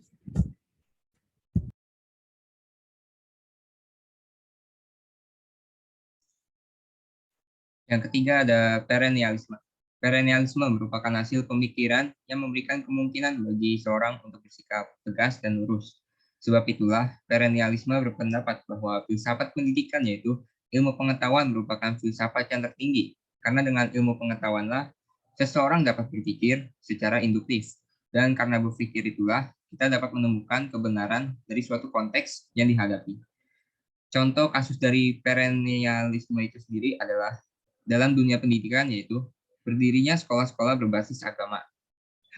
S11: Yang ketiga ada perennialisme.
S4: Perennialisme merupakan hasil pemikiran yang memberikan kemungkinan bagi seorang untuk bersikap tegas dan lurus. Sebab itulah, perennialisme berpendapat bahwa filsafat pendidikan yaitu ilmu pengetahuan merupakan filsafat yang tertinggi, karena dengan ilmu pengetahuanlah seseorang dapat berpikir secara induktif, dan karena berpikir itulah kita dapat menemukan kebenaran dari suatu konteks yang dihadapi. Contoh kasus dari perennialisme itu sendiri adalah dalam dunia pendidikan, yaitu berdirinya sekolah-sekolah berbasis agama.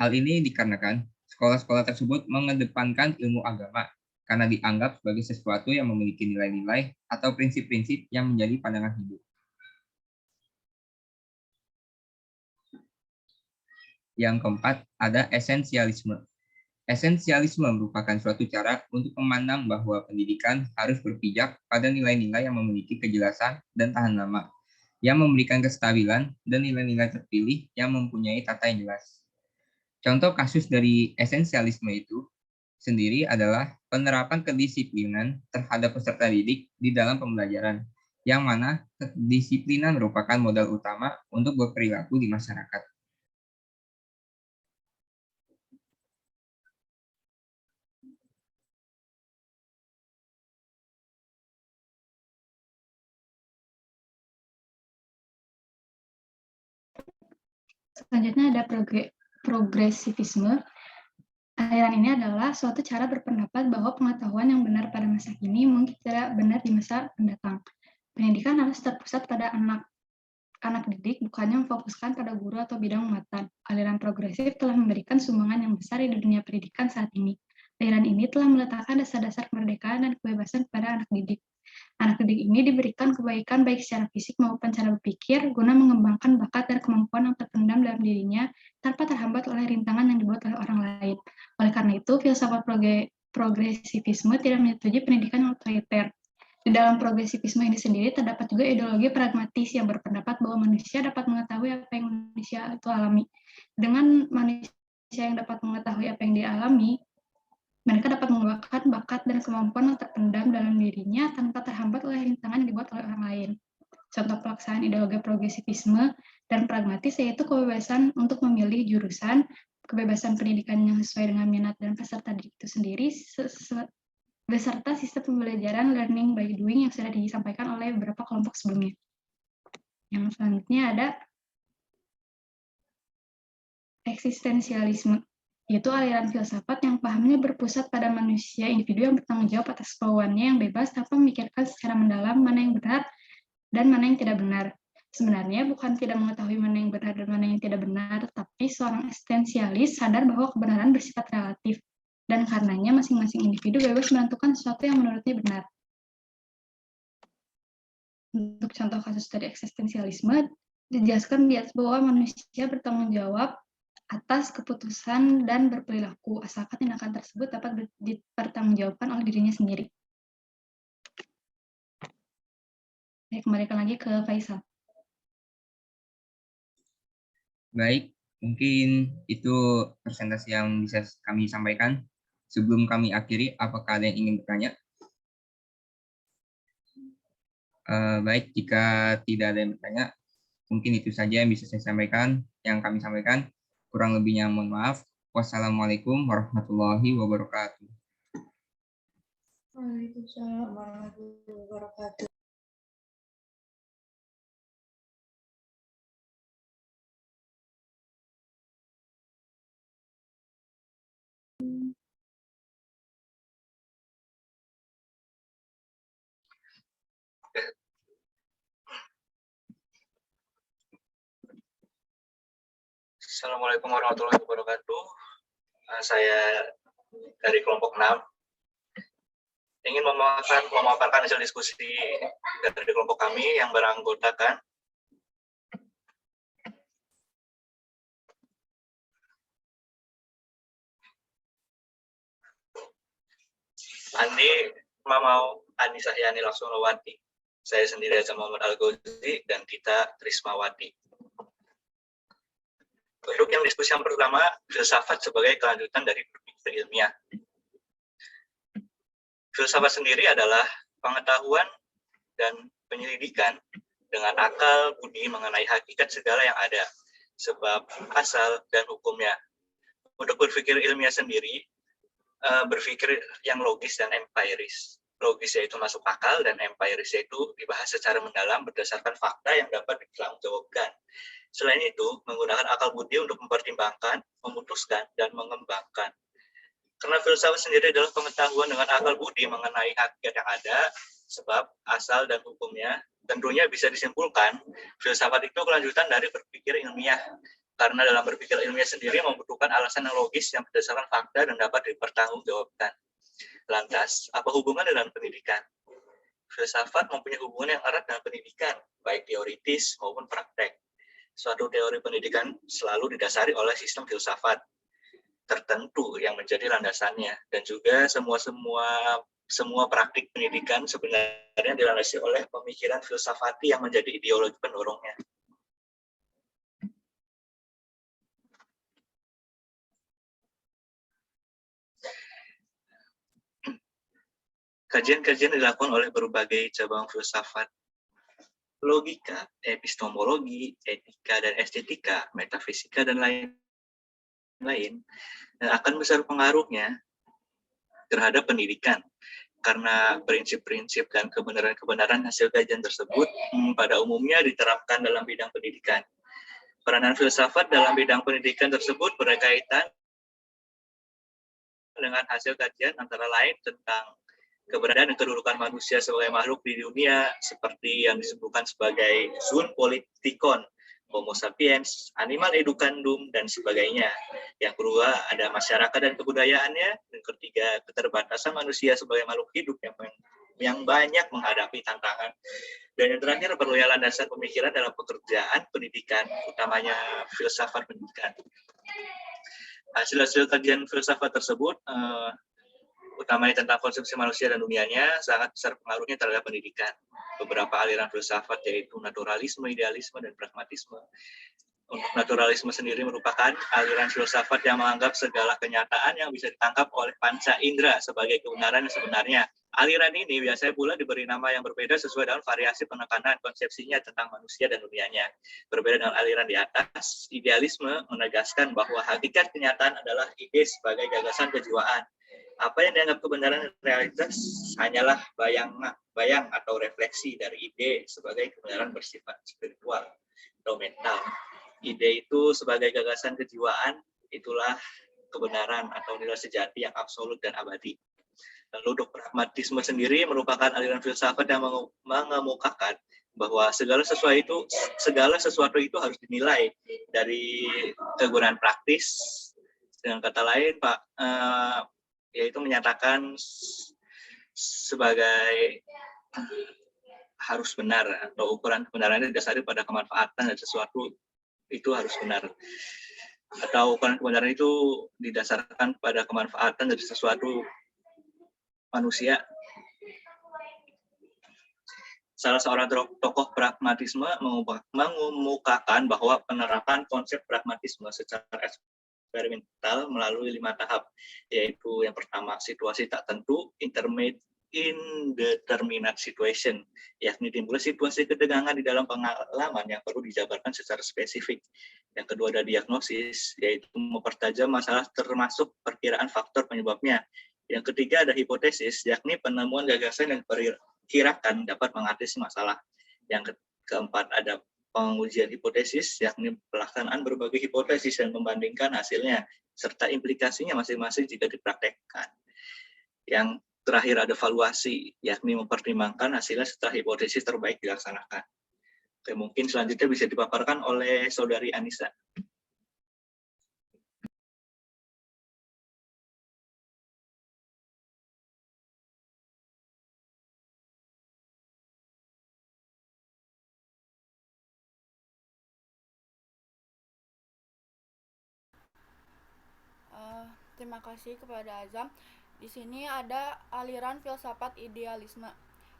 S4: Hal ini dikarenakan sekolah-sekolah tersebut mengedepankan ilmu agama karena dianggap sebagai sesuatu yang memiliki nilai-nilai atau prinsip-prinsip yang menjadi pandangan hidup. Yang keempat, ada esensialisme. Esensialisme merupakan suatu cara untuk memandang bahwa pendidikan harus berpijak pada nilai-nilai yang memiliki kejelasan dan tahan lama, yang memberikan kestabilan dan nilai-nilai terpilih yang mempunyai tata yang jelas. Contoh kasus dari esensialisme itu sendiri adalah penerapan kedisiplinan terhadap peserta didik di dalam pembelajaran, yang mana kedisiplinan merupakan modal utama untuk berperilaku di masyarakat.
S8: Selanjutnya ada progresivisme. Aliran ini adalah suatu cara berpendapat bahwa pengetahuan yang benar pada masa kini mungkin tidak benar di masa mendatang. Pendidikan harus terpusat pada anak didik, bukannya memfokuskan pada guru atau bidang muatan. Aliran progresif telah memberikan sumbangan yang besar di dunia pendidikan saat ini. Aliran ini telah meletakkan dasar-dasar kemerdekaan dan kebebasan kepada anak didik. Anak didik ini diberikan kebaikan baik secara fisik maupun cara berpikir guna mengembangkan bakat dan kemampuan yang terpendam dalam dirinya tanpa terhambat oleh rintangan yang dibuat oleh orang lain. Oleh karena itu, filsafat progresivisme tidak menyetujui pendidikan yang otoriter. Di dalam progresivisme ini sendiri terdapat juga ideologi pragmatis yang berpendapat bahwa manusia dapat mengetahui apa yang manusia itu alami. Dengan manusia yang dapat mengetahui apa yang dialami, mereka dapat mengembangkan bakat dan kemampuan yang terpendam dalam dirinya tanpa terhambat oleh rintangan yang dibuat oleh orang lain. Contoh pelaksanaan ideologi progresivisme dan pragmatis yaitu kebebasan untuk memilih jurusan, kebebasan pendidikan yang sesuai dengan minat dan peserta didik itu sendiri, beserta sistem pembelajaran learning by doing yang sudah disampaikan oleh beberapa kelompok sebelumnya. Yang selanjutnya ada eksistensialisme, yaitu aliran filsafat yang pahamnya berpusat pada manusia individu yang bertanggung jawab atas kemauannya yang bebas tanpa memikirkan secara mendalam mana yang benar dan mana yang tidak benar. Sebenarnya bukan tidak mengetahui mana yang benar dan mana yang tidak benar, tapi seorang eksistensialis sadar bahwa kebenaran bersifat relatif, dan karenanya masing-masing individu bebas menentukan sesuatu yang menurutnya benar. Untuk contoh kasus dari eksistensialisme, dijelaskan di atas bahwa manusia bertanggung jawab atas keputusan dan berperilaku, asalkan tindakan tersebut dapat dipertanggungjawabkan oleh dirinya sendiri. Saya kembalikan lagi ke Faisal.
S4: Baik, mungkin itu presentasi yang bisa kami sampaikan. Sebelum kami akhiri, apakah ada yang ingin bertanya? Baik, jika tidak ada yang bertanya, mungkin itu saja yang bisa saya sampaikan, yang kami sampaikan. Kurang lebihnya mohon maaf. Wassalamualaikum warahmatullahi wabarakatuh.
S12: Waalaikumsalam warahmatullahi wabarakatuh.
S23: Assalamualaikum warahmatullahi wabarakatuh. Saya dari kelompok 6 ingin memaparkan hasil diskusi dari kelompok kami yang beranggotakan Andi Mamau Andi Sahyani Laksunawati, saya sendiri Hasan Muhammad Al-Ghazali, dan Tita Trismawati. Untuk yang diskusi yang pertama, filsafat sebagai kelanjutan dari berpikir ilmiah. Filsafat sendiri adalah pengetahuan dan penyelidikan dengan akal budi mengenai hakikat segala yang ada, sebab asal dan hukumnya. Untuk berpikir ilmiah sendiri, berpikir yang logis dan empiris. Logis yaitu masuk akal dan empiris yaitu dibahas secara mendalam berdasarkan fakta yang dapat dipertanggungjawabkan. Selain itu, menggunakan akal budi untuk mempertimbangkan, memutuskan, dan mengembangkan. Karena filsafat sendiri adalah pengetahuan dengan akal budi mengenai hakikat yang ada, sebab, asal, dan hukumnya, tentunya bisa disimpulkan, filsafat itu kelanjutan dari berpikir ilmiah. Karena dalam berpikir ilmiah sendiri membutuhkan alasan yang logis yang berdasarkan fakta dan dapat dipertanggungjawabkan. Lantas, apa hubungannya dengan pendidikan? Filsafat mempunyai hubungan yang erat dengan pendidikan, baik teoritis maupun praktek. Suatu teori pendidikan selalu didasari oleh sistem filsafat tertentu yang menjadi landasannya, dan juga semua praktik pendidikan sebenarnya dilandasi oleh pemikiran filsafati yang menjadi ideologi pendorongnya. Kajian-kajian dilakukan oleh berbagai cabang filsafat, logika, epistemologi, etika dan estetika, metafisika dan lain-lain, dan akan besar pengaruhnya terhadap pendidikan. Karena prinsip-prinsip dan kebenaran-kebenaran hasil kajian tersebut pada umumnya diterapkan dalam bidang pendidikan. Peranan filsafat dalam bidang pendidikan tersebut berkaitan dengan hasil kajian antara lain tentang keberadaan dan kedudukan manusia sebagai makhluk di dunia, seperti yang disebutkan sebagai zoon politikon, homo sapiens, animal educandum, dan sebagainya. Yang kedua, ada masyarakat dan kebudayaannya. Yang ketiga, keterbatasan manusia sebagai makhluk hidup yang banyak menghadapi tantangan. Dan yang terakhir, perlunya landasan pemikiran dalam pekerjaan pendidikan, utamanya filsafat pendidikan. Hasil-hasil kajian filsafat tersebut, utamanya tentang konsepsi manusia dan dunianya, sangat besar pengaruhnya terhadap pendidikan. Beberapa aliran filsafat yaitu naturalisme, idealisme, dan pragmatisme. Untuk naturalisme sendiri merupakan aliran filsafat yang menganggap segala kenyataan yang bisa ditangkap oleh panca indera sebagai kebenaran yang sebenarnya. Aliran ini biasanya pula diberi nama yang berbeda sesuai dengan variasi penekanan konsepsinya tentang manusia dan dunianya. Berbeda dengan aliran di atas, idealisme menegaskan bahwa hakikat kenyataan adalah ide sebagai gagasan kejiwaan. Apa yang dianggap kebenaran realitas hanyalah bayang atau refleksi dari ide sebagai kebenaran bersifat spiritual atau mental. Ide itu sebagai gagasan kejiwaan, itulah kebenaran atau nilai sejati yang absolut dan abadi. Lalu untuk pragmatisme sendiri merupakan aliran filsafat yang mengemukakan bahwa segala sesuatu itu harus dinilai dari kegunaan praktis. Dengan kata lain, yaitu menyatakan sebagai harus benar, atau ukuran kebenarannya didasari pada kemanfaatan dan sesuatu itu harus benar, atau ukuran kebenaran itu didasarkan pada kemanfaatan dari sesuatu manusia. Salah seorang tokoh pragmatisme mengemukakan bahwa penerapan konsep pragmatisme secara eksperimental melalui 5 tahap, yaitu yang pertama situasi tak tentu, indeterminate situation, yakni timbul situasi ketegangan di dalam pengalaman yang perlu dijabarkan secara spesifik. Yang kedua ada diagnosis, yaitu mempertajam masalah termasuk perkiraan faktor penyebabnya. Yang ketiga ada hipotesis, yakni penemuan gagasan yang diperkirakan dapat mengatasi masalah. Yang keempat ada pengujian hipotesis, yakni pelaksanaan berbagai hipotesis dan membandingkan hasilnya, serta implikasinya masing-masing jika dipraktekkan. Yang terakhir ada valuasi, yakni mempertimbangkan hasilnya setelah hipotesis terbaik dilaksanakan. Oke, mungkin selanjutnya bisa dipaparkan oleh Saudari Anissa.
S1: Terima kasih kepada Azam. Di sini ada aliran filsafat idealisme.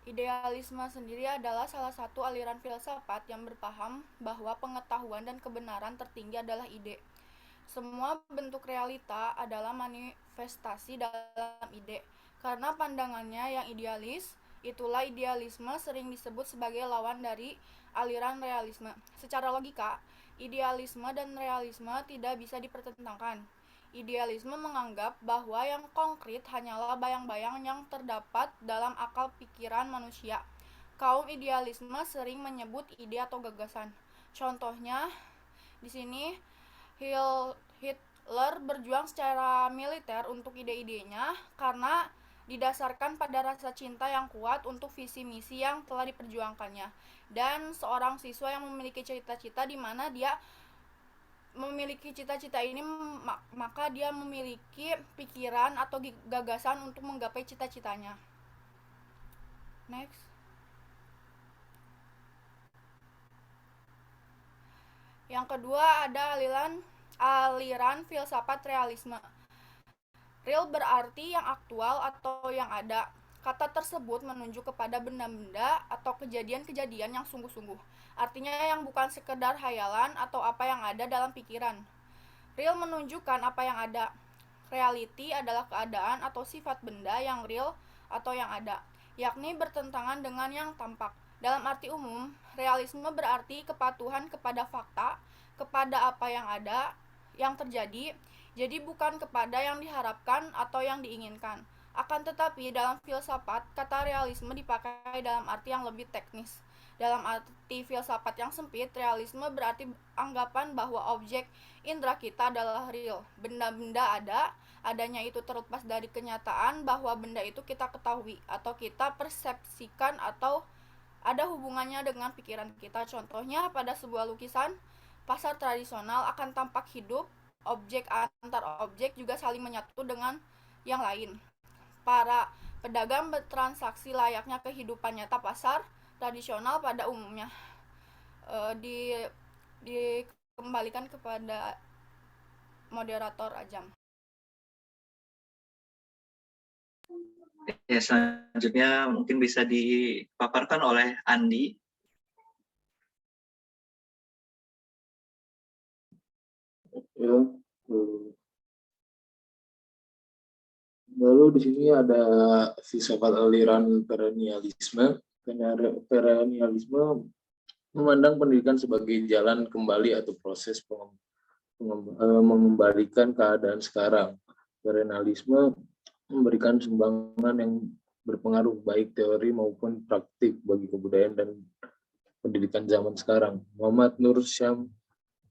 S1: Idealisme sendiri adalah salah satu aliran filsafat yang berpaham bahwa pengetahuan dan kebenaran tertinggi adalah ide. Semua bentuk realita adalah manifestasi dalam ide. Karena pandangannya yang idealis, itulah idealisme sering disebut sebagai lawan dari aliran realisme. Secara logika, Idealisme dan realisme tidak bisa dipertentangkan. Idealisme menganggap bahwa yang konkret hanyalah bayang-bayang yang terdapat dalam akal pikiran manusia. Kaum idealisme sering menyebut ide atau gagasan. Contohnya, di sini Hitler berjuang secara militer untuk ide-idenya karena didasarkan pada rasa cinta yang kuat untuk visi misi yang telah diperjuangkannya. Dan seorang siswa yang memiliki cita-cita di mana dia memiliki cita-cita ini, maka dia memiliki pikiran atau gagasan untuk menggapai cita-citanya. Next. Yang kedua ada aliran filsafat realisme. Real berarti yang aktual atau yang ada. Kata tersebut menunjuk kepada benda-benda atau kejadian-kejadian yang sungguh-sungguh. Artinya yang bukan sekedar hayalan atau apa yang ada dalam pikiran. Real menunjukkan apa yang ada. Reality adalah keadaan atau sifat benda yang real atau yang ada, yakni bertentangan dengan yang tampak. Dalam arti umum, realisme berarti kepatuhan kepada fakta, kepada apa yang ada, yang terjadi, jadi bukan kepada yang diharapkan atau yang diinginkan. Akan tetapi dalam filsafat, kata realisme dipakai dalam arti yang lebih teknis. Dalam arti filsafat yang sempit, realisme berarti anggapan bahwa objek indera kita adalah real. Benda-benda adanya itu terlepas dari kenyataan bahwa benda itu kita ketahui atau kita persepsikan atau ada hubungannya dengan pikiran kita. Contohnya pada sebuah lukisan, pasar tradisional akan tampak hidup, objek antar objek juga saling menyatu dengan yang lain. Para pedagang bertransaksi layaknya kehidupan nyata pasar tradisional pada umumnya. Dikembalikan kepada moderator Ajam.
S23: Ya, selanjutnya mungkin bisa dipaparkan oleh Andi.
S2: Ya, lalu di sini ada filsafat aliran perennialisme. Perennialisme memandang pendidikan sebagai jalan kembali atau proses mengembalikan keadaan sekarang. Perennialisme memberikan sumbangan yang berpengaruh baik teori maupun praktik bagi kebudayaan dan pendidikan zaman sekarang. Muhammad Nur Syam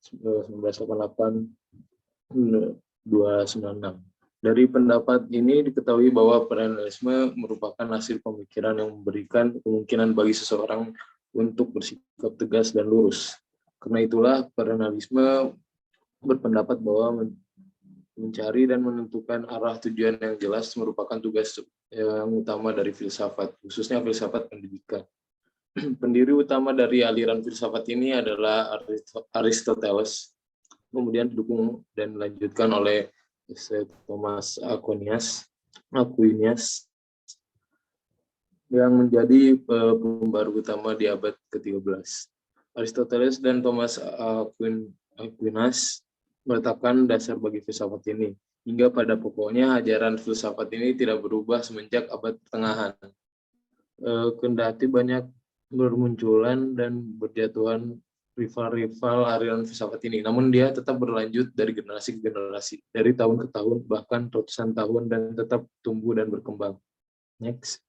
S2: 1988-296. Dari pendapat ini diketahui bahwa perennialisme merupakan hasil pemikiran yang memberikan kemungkinan bagi seseorang untuk bersikap tegas dan lurus. Karena itulah perennialisme berpendapat bahwa mencari dan menentukan arah tujuan yang jelas merupakan tugas yang utama dari filsafat, khususnya filsafat pendidikan. Pendiri utama dari aliran filsafat ini adalah Aristoteles, kemudian didukung dan dilanjutkan oleh Thomas Aquinas yang menjadi pembaru utama di abad ke-13. Aristoteles dan Thomas Aquinas meletakkan dasar bagi filsafat ini. Hingga pada pokoknya ajaran filsafat ini tidak berubah semenjak abad pertengahan. Kendati banyak bermunculan dan berjatuhan rival-rival aliran filsafat ini, namun dia tetap berlanjut dari generasi ke generasi, dari tahun ke tahun, bahkan ratusan tahun, dan tetap tumbuh dan berkembang. Next.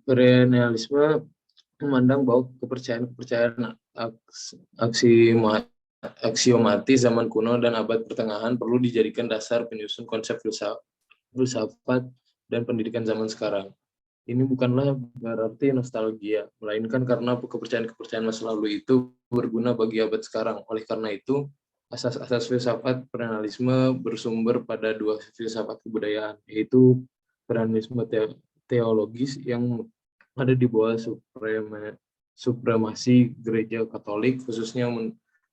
S2: Perennialisme memandang bahwa kepercayaan aksiomatis zaman kuno dan abad pertengahan perlu dijadikan dasar penyusun konsep filsafat dan pendidikan zaman sekarang. Ini bukanlah berarti nostalgia, melainkan karena kepercayaan-kepercayaan masa lalu itu berguna bagi abad sekarang. Oleh karena itu, asas-asas filsafat perennialisme bersumber pada dua filsafat kebudayaan, yaitu perennialisme teologis yang ada di bawah supremasi gereja Katolik, khususnya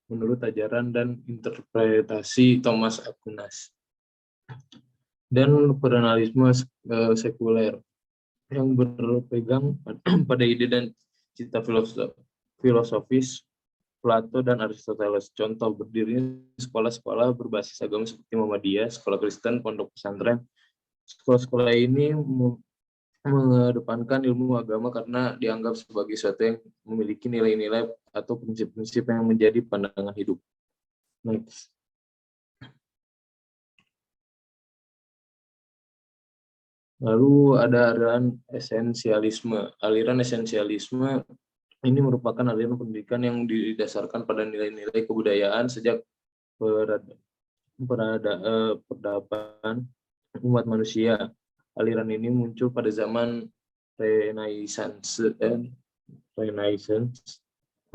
S2: menurut ajaran dan interpretasi Thomas Aquinas, dan perennialisme sekuler yang berpegang pada ide dan cita filosofis Plato dan Aristoteles. Contoh berdirinya sekolah-sekolah berbasis agama seperti Muhammadiyah, sekolah Kristen, pondok pesantren. Sekolah-sekolah ini mengedepankan ilmu agama karena dianggap sebagai sesuatu yang memiliki nilai-nilai atau prinsip-prinsip yang menjadi pandangan hidup. Next. Lalu ada aliran esensialisme. Aliran esensialisme ini merupakan aliran pendidikan yang didasarkan pada nilai-nilai kebudayaan sejak peradaban umat manusia. Aliran ini muncul pada zaman Renaissance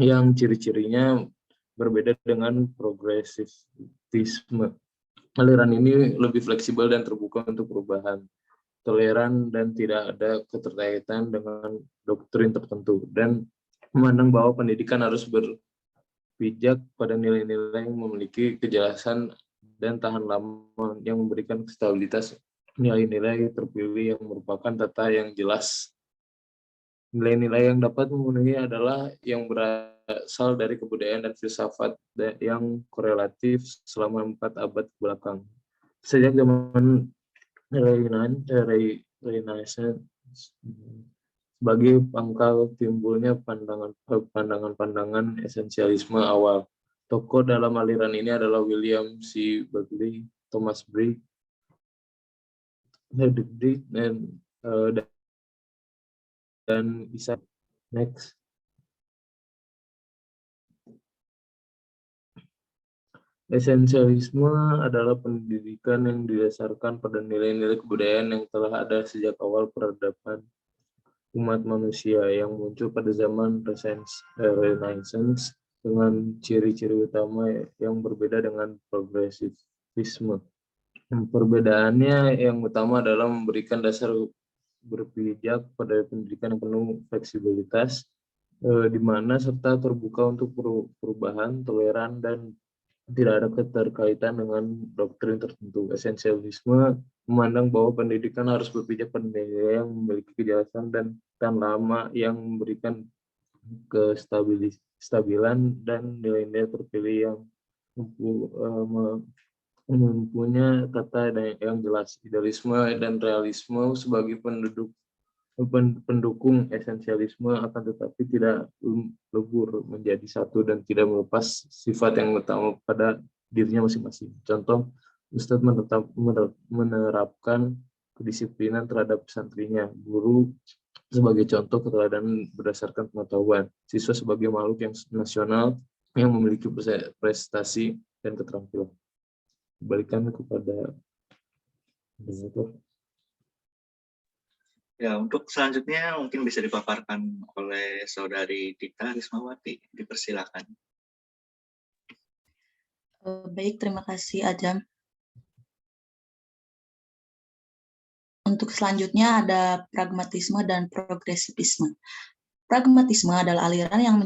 S2: yang ciri-cirinya berbeda dengan progresivisme. Aliran ini lebih fleksibel dan terbuka untuk perubahan, toleran dan tidak ada keterkaitan dengan doktrin tertentu, dan memandang bahwa pendidikan harus berpijak pada nilai-nilai yang memiliki kejelasan dan tahan lama yang memberikan stabilitas. Nilai-nilai terpilih yang merupakan tata yang jelas. Nilai-nilai yang dapat memenuhi adalah yang berasal dari kebudayaan dan filsafat yang korelatif selama 4 abad belakang. Sejak zaman Renaissance sebagai pangkal timbulnya pandangan-pandangan esensialisme awal. Tokoh dalam aliran ini adalah William C. Bagley, Thomas Briggs, dan Isaac. Next. Esensialisme adalah pendidikan yang didasarkan pada nilai-nilai kebudayaan yang telah ada sejak awal peradaban umat manusia yang muncul pada zaman Renaissance dengan ciri-ciri utama yang berbeda dengan progresivisme. Perbedaannya yang utama adalah memberikan dasar berpijak pada pendidikan yang penuh fleksibilitas, di mana serta terbuka untuk perubahan, toleran, dan tidak ada keterkaitan dengan doktrin tertentu. Esensialisme memandang bahwa pendidikan harus berpijak pada nilai yang memiliki kejelasan dan tahan lama yang memberikan kestabilan dan nilai-nilai terpilih yang mempunyai tata yang jelas. Idealisme dan realisme sebagai pendukung esensialisme akan tetapi tidak lebur menjadi satu dan tidak melepas sifat yang utama pada dirinya masing-masing. Contoh, Ustadz menerapkan kedisiplinan terhadap santrinya, guru sebagai contoh keteladanan berdasarkan pengetahuan, siswa sebagai makhluk yang nasional yang memiliki prestasi dan keterampilan. Kembalikan kepada moderator.
S23: Ya, untuk selanjutnya mungkin bisa dipaparkan oleh Saudari Dita Rismawati. Dipersilakan.
S12: Baik, terima kasih Ajam. Untuk selanjutnya ada pragmatisme dan progresivisme. Pragmatisme adalah aliran yang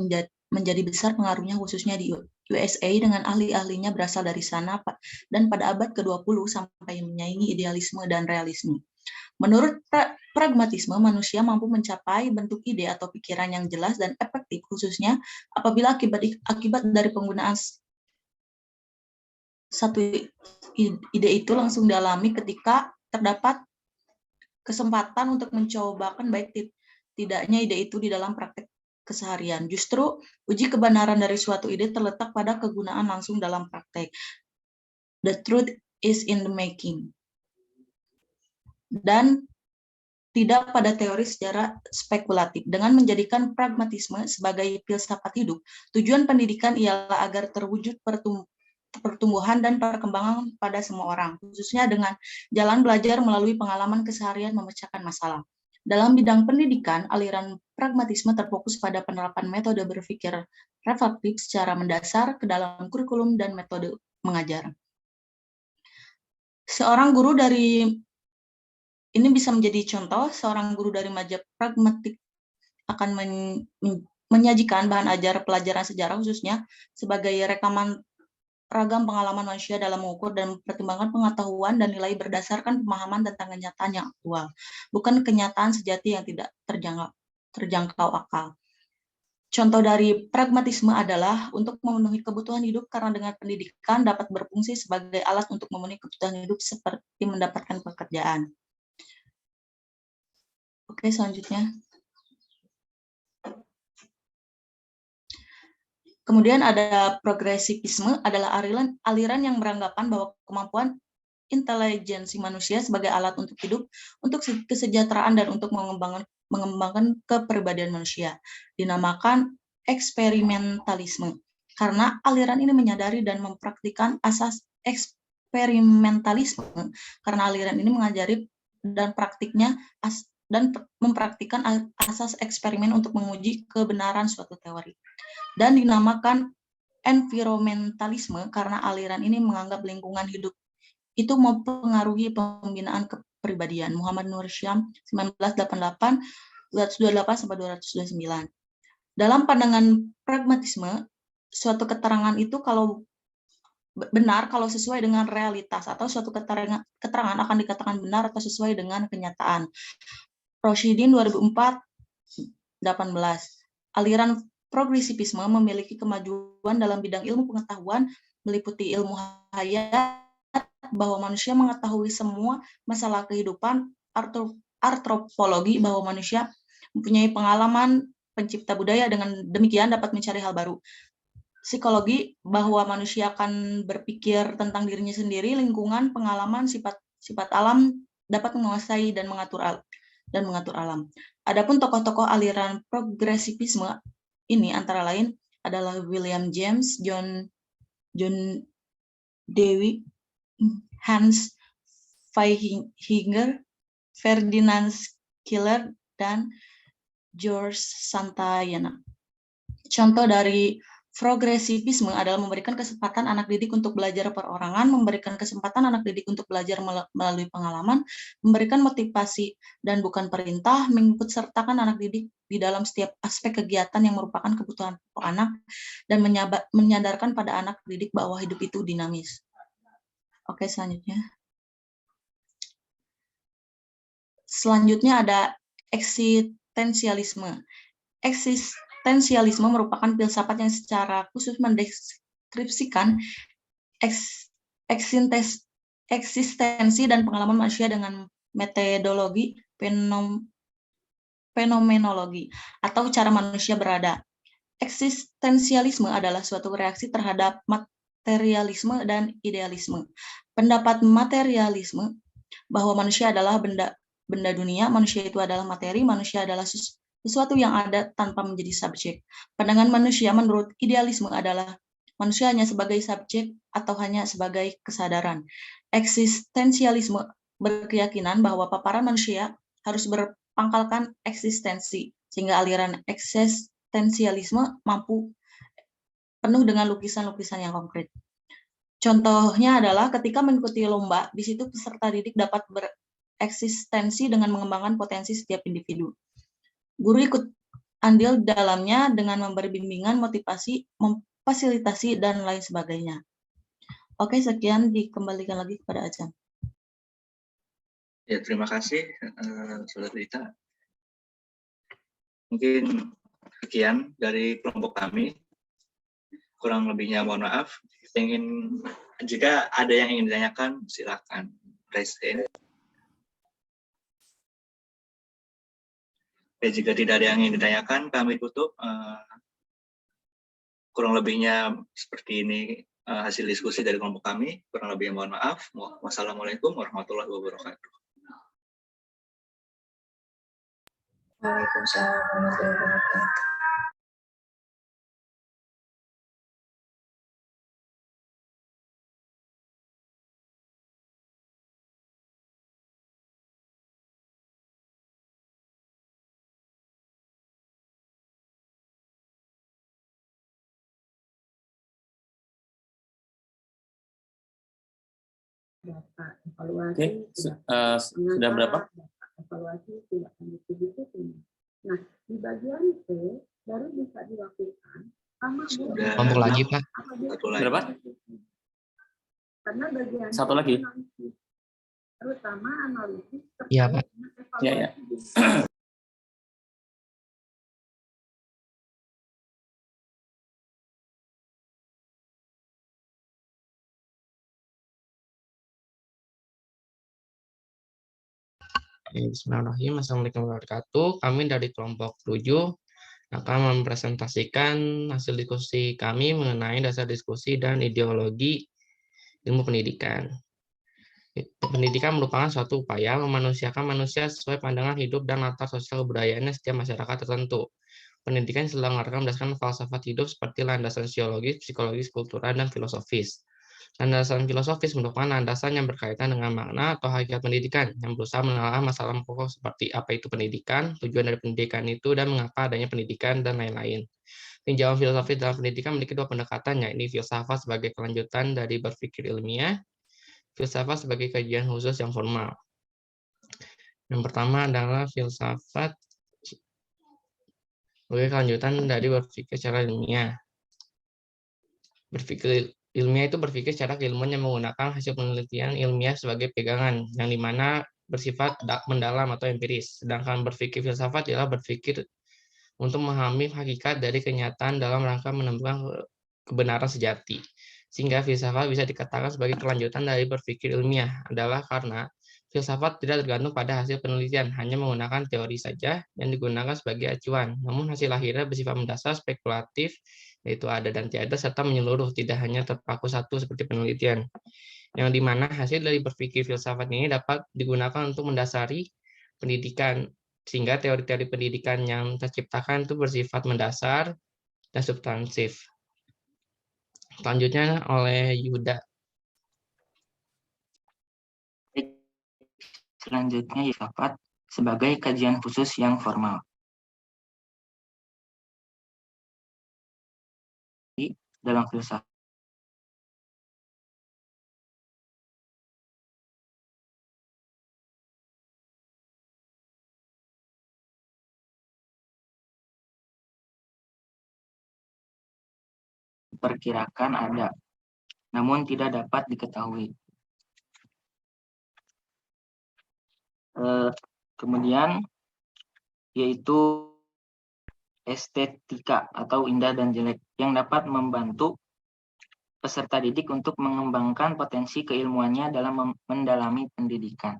S12: menjadi besar pengaruhnya khususnya di USA dengan ahli-ahlinya berasal dari sana dan pada abad ke-20 sampai menyaingi idealisme dan realisme. Menurut pragmatisme, manusia mampu mencapai bentuk ide atau pikiran yang jelas dan efektif, khususnya apabila akibat dari penggunaan satu ide itu langsung dialami ketika terdapat kesempatan untuk mencobakan baik tidaknya ide itu di dalam praktek keseharian. Justru uji kebenaran dari suatu ide terletak pada kegunaan langsung dalam praktek. The truth is in the making. Dan tidak pada teori secara spekulatif. Dengan menjadikan pragmatisme sebagai filsafat hidup, tujuan pendidikan ialah agar terwujud pertumbuhan dan perkembangan pada semua orang, khususnya dengan jalan belajar melalui pengalaman keseharian memecahkan masalah. Dalam bidang pendidikan, aliran pragmatisme terfokus pada penerapan metode berpikir reflektif secara mendasar ke dalam kurikulum dan metode mengajar. Ini bisa menjadi contoh, seorang guru dari mazhab pragmatik akan menyajikan bahan ajar pelajaran sejarah khususnya sebagai rekaman ragam pengalaman manusia dalam mengukur dan mempertimbangkan pengetahuan dan nilai berdasarkan pemahaman tentang kenyataan yang aktual, bukan kenyataan sejati yang tidak terjangkau akal. Contoh dari pragmatisme adalah untuk memenuhi kebutuhan hidup karena dengan pendidikan dapat berfungsi sebagai alat untuk memenuhi kebutuhan hidup seperti mendapatkan pekerjaan.
S7: Oke, selanjutnya. Kemudian ada progresivisme, adalah aliran yang beranggapan bahwa kemampuan intelijensi manusia sebagai alat untuk hidup, untuk kesejahteraan, dan untuk mengembangkan kepribadian manusia. Dinamakan eksperimentalisme, karena aliran ini menyadari dan mempraktikkan asas eksperimentalisme, karena aliran ini mengajari dan mempraktikkan asas eksperimen untuk menguji kebenaran suatu teori. Dan dinamakan environmentalisme karena aliran ini menganggap lingkungan hidup itu mempengaruhi pembinaan kepribadian. Muhammad Nur Syam, 1988, 228-229. Dalam pandangan pragmatisme, suatu keterangan itu kalau benar kalau sesuai dengan realitas, atau suatu keterangan akan dikatakan benar atau sesuai dengan kenyataan. Roshidin 2004, 18. Aliran progresivisme memiliki kemajuan dalam bidang ilmu pengetahuan, meliputi ilmu hayat, bahwa manusia mengetahui semua masalah kehidupan, antropologi, bahwa manusia mempunyai pengalaman, pencipta budaya, dengan demikian dapat mencari hal baru. Psikologi, bahwa manusia akan berpikir tentang dirinya sendiri, lingkungan, pengalaman, sifat alam, dapat menguasai dan mengatur alam. Adapun tokoh-tokoh aliran progresivisme ini antara lain adalah William James, John Dewey, Hans Vaihinger, Ferdinand Schiller, dan George Santayana. Contoh dari progresivisme adalah memberikan kesempatan anak didik untuk belajar perorangan, memberikan kesempatan anak didik untuk belajar melalui pengalaman, memberikan motivasi dan bukan perintah, mengikut sertakan anak didik di dalam setiap aspek kegiatan yang merupakan kebutuhan pokok anak, dan menyadarkan pada anak didik bahwa hidup itu dinamis. Oke, selanjutnya. Selanjutnya ada eksistensialisme. Eksistensialisme merupakan filsafat yang secara khusus mendeskripsikan eksistensi dan pengalaman manusia dengan metodologi fenomenologi atau cara manusia berada. Eksistensialisme adalah suatu reaksi terhadap materialisme dan idealisme. Pendapat materialisme bahwa manusia adalah benda dunia, manusia itu adalah materi, manusia adalah sesuatu yang ada tanpa menjadi subjek. Pandangan manusia menurut idealisme adalah manusia hanya sebagai subjek atau hanya sebagai kesadaran. Eksistensialisme berkeyakinan bahwa paparan manusia harus berpangkalkan eksistensi, sehingga aliran eksistensialisme mampu penuh dengan lukisan-lukisan yang konkret. Contohnya adalah ketika mengikuti lomba, di situ peserta didik dapat bereksistensi dengan mengembangkan potensi setiap individu. Guru ikut andil dalamnya dengan memberi bimbingan, motivasi, memfasilitasi, dan lain sebagainya. Oke, sekian, dikembalikan lagi kepada Ajan.
S23: Ya, terima kasih, Saudara Rita. Mungkin sekian dari kelompok kami. Kurang lebihnya mohon maaf. Jika ada yang ingin ditanyakan, silakan raise hand. Jika tidak ada yang ingin ditanyakan, kami tutup. Kurang lebihnya seperti ini hasil diskusi dari kelompok kami. Kurang lebihnya mohon maaf. Wassalamualaikum warahmatullahi wabarakatuh.
S12: Waalaikumsalam warahmatullahi wabarakatuh.
S18: Oke, sudah berapa?
S9: Evaluasi tidak lanjut begitu. Nah, di bagian C baru bisa dilakukan sama
S18: Kelompok lagi, Pak. Berapa?
S9: Karena bagian
S18: satu lagi.
S9: Terutama analisis.
S18: Iya, Pak. Iya, ya.
S10: Bismillahirrahmanirrahim. Assalamualaikum warahmatullahi wabarakatuh. Kami dari kelompok 7 akan mempresentasikan hasil diskusi kami mengenai dasar diskusi dan ideologi ilmu pendidikan. Pendidikan merupakan suatu upaya memanusiakan manusia sesuai pandangan hidup dan latar sosial kebudayaannya setiap masyarakat tertentu. Pendidikan diselenggarakan berdasarkan falsafat hidup seperti landasan sosiologis, psikologis, kultural, dan filosofis. Landasan filosofis merupakan landasan yang berkaitan dengan makna atau hakikat pendidikan, yang berusaha menelaah masalah pokok seperti apa itu pendidikan, tujuan dari pendidikan itu, dan mengapa adanya pendidikan, dan lain-lain. Tinjauan filosofis dalam pendidikan memiliki dua pendekatan, yaitu filsafat sebagai kelanjutan dari berpikir ilmiah, filsafat sebagai kajian khusus yang formal. Yang pertama adalah filsafat sebagai kelanjutan dari berpikir secara ilmiah. Berpikir ilmiah itu berpikir secara keilmuan yang menggunakan hasil penelitian ilmiah sebagai pegangan, yang dimana bersifat mendalam atau empiris. Sedangkan berpikir filsafat adalah berpikir untuk memahami hakikat dari kenyataan dalam rangka menemukan kebenaran sejati. Sehingga filsafat bisa dikatakan sebagai kelanjutan dari berpikir ilmiah adalah karena filsafat tidak tergantung pada hasil penelitian, hanya menggunakan teori saja yang digunakan sebagai acuan. Namun hasil akhirnya bersifat mendasar, spekulatif, yaitu ada dan tiada, serta menyeluruh, tidak hanya terpaku satu seperti penelitian. Yang dimana hasil dari berpikir filsafat ini dapat digunakan untuk mendasari pendidikan, sehingga teori-teori pendidikan yang terciptakan itu bersifat mendasar dan substansif. Selanjutnya oleh Yuda.
S13: Selanjutnya filsafat sebagai kajian khusus yang formal. Dalam filsafat diperkirakan ada, namun tidak dapat diketahui. Kemudian yaitu estetika atau indah dan jelek yang dapat membantu peserta didik untuk mengembangkan potensi keilmuannya dalam mendalami pendidikan.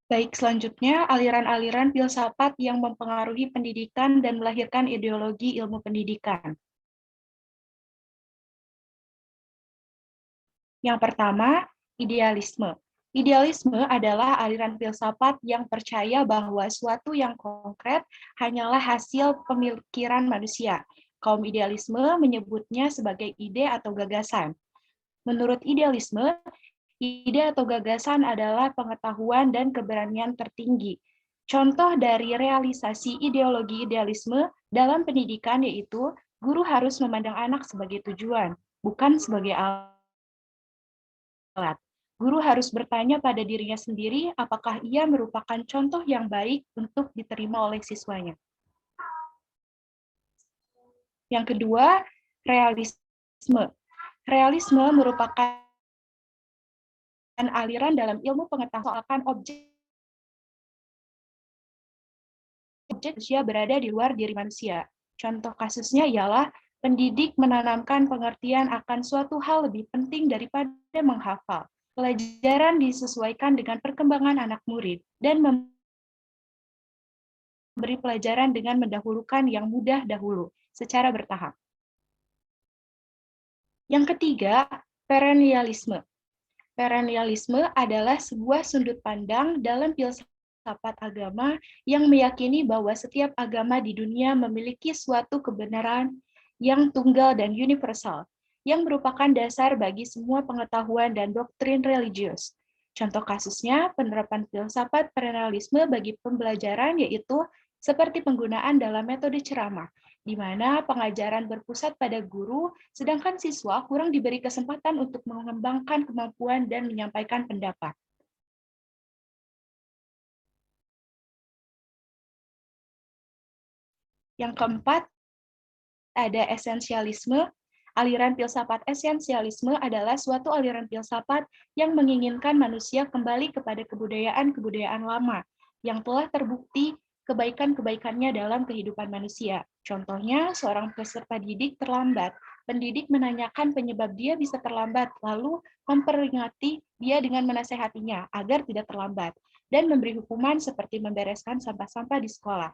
S14: Baik, selanjutnya aliran-aliran filsafat yang mempengaruhi pendidikan dan melahirkan ideologi ilmu pendidikan. Yang pertama, idealisme. Idealisme adalah aliran filsafat yang percaya bahwa suatu yang konkret hanyalah hasil pemikiran manusia. Kaum idealisme menyebutnya sebagai ide atau gagasan. Menurut idealisme, ide atau gagasan adalah pengetahuan dan keberanian tertinggi. Contoh dari realisasi ideologi idealisme dalam pendidikan yaitu guru harus memandang anak sebagai tujuan, bukan sebagai alat. Guru harus bertanya pada dirinya sendiri apakah ia merupakan contoh yang baik untuk diterima oleh siswanya. Yang kedua, realisme. Realisme merupakan aliran dalam ilmu pengetahuan akan objek manusia berada di luar diri manusia. Contoh kasusnya ialah pendidik menanamkan pengertian akan suatu hal lebih penting daripada menghafal. Pelajaran disesuaikan dengan perkembangan anak murid dan memberi pelajaran dengan mendahulukan yang mudah dahulu secara bertahap. Yang ketiga, perennialisme. Perennialisme adalah sebuah sudut pandang dalam filsafat agama yang meyakini bahwa setiap agama di dunia memiliki suatu kebenaran yang tunggal dan universal, yang merupakan dasar bagi semua pengetahuan dan doktrin religius. Contoh kasusnya, penerapan filsafat perennialisme bagi pembelajaran yaitu seperti penggunaan dalam metode ceramah, di mana pengajaran berpusat pada guru, sedangkan siswa kurang diberi kesempatan untuk mengembangkan kemampuan dan menyampaikan pendapat. Yang keempat, ada esensialisme. Aliran filsafat esensialisme adalah suatu aliran filsafat yang menginginkan manusia kembali kepada kebudayaan-kebudayaan lama yang telah terbukti kebaikan-kebaikannya dalam kehidupan manusia. Contohnya, seorang peserta didik terlambat. Pendidik menanyakan penyebab dia bisa terlambat, lalu memperingati dia dengan menasehatinya agar tidak terlambat, dan memberi hukuman seperti membereskan sampah-sampah di sekolah.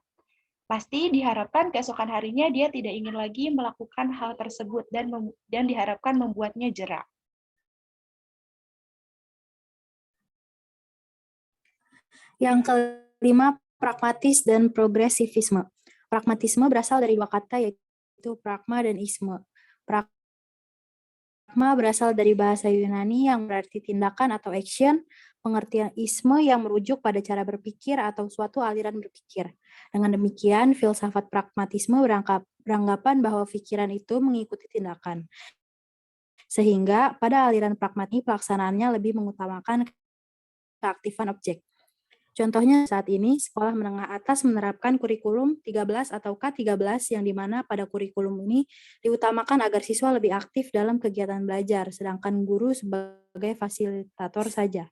S14: Pasti diharapkan keesokan harinya dia tidak ingin lagi melakukan hal tersebut dan diharapkan membuatnya jera.
S3: Yang kelima, pragmatis dan progresivisme. Pragmatisme berasal dari dua kata, yaitu pragma dan isme. Pragma berasal dari bahasa Yunani yang berarti tindakan atau action, pengertian isme yang merujuk pada cara berpikir atau suatu aliran berpikir. Dengan demikian, filsafat pragmatisme beranggapan bahwa pikiran itu mengikuti tindakan. Sehingga pada aliran pragmatik pelaksanaannya lebih mengutamakan keaktifan objek. Contohnya saat ini, sekolah menengah atas menerapkan kurikulum 13 atau K13 yang dimana pada kurikulum ini diutamakan agar siswa lebih aktif dalam kegiatan belajar, sedangkan guru sebagai fasilitator saja.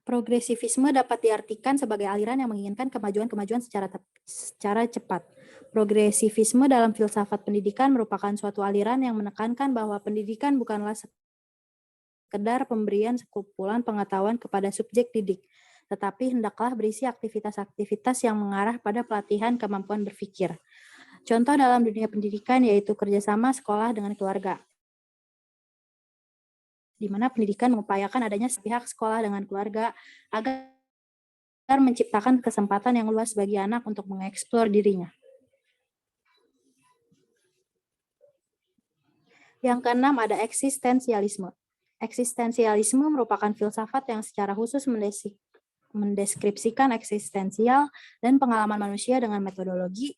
S3: Progresivisme dapat diartikan sebagai aliran yang menginginkan kemajuan-kemajuan secara cepat. Progresivisme dalam filsafat pendidikan merupakan suatu aliran yang menekankan bahwa pendidikan bukanlah sekedar pemberian sekumpulan pengetahuan kepada subjek didik, tetapi hendaklah berisi aktivitas-aktivitas yang mengarah pada pelatihan kemampuan berpikir. Contoh dalam dunia pendidikan yaitu kerjasama sekolah dengan keluarga, di mana pendidikan mengupayakan adanya sepihak sekolah dengan keluarga agar menciptakan kesempatan yang luas bagi anak untuk mengeksplor dirinya. Yang keenam ada eksistensialisme. Eksistensialisme merupakan filsafat yang secara khusus mendeskripsikan eksistensial dan pengalaman manusia dengan metodologi,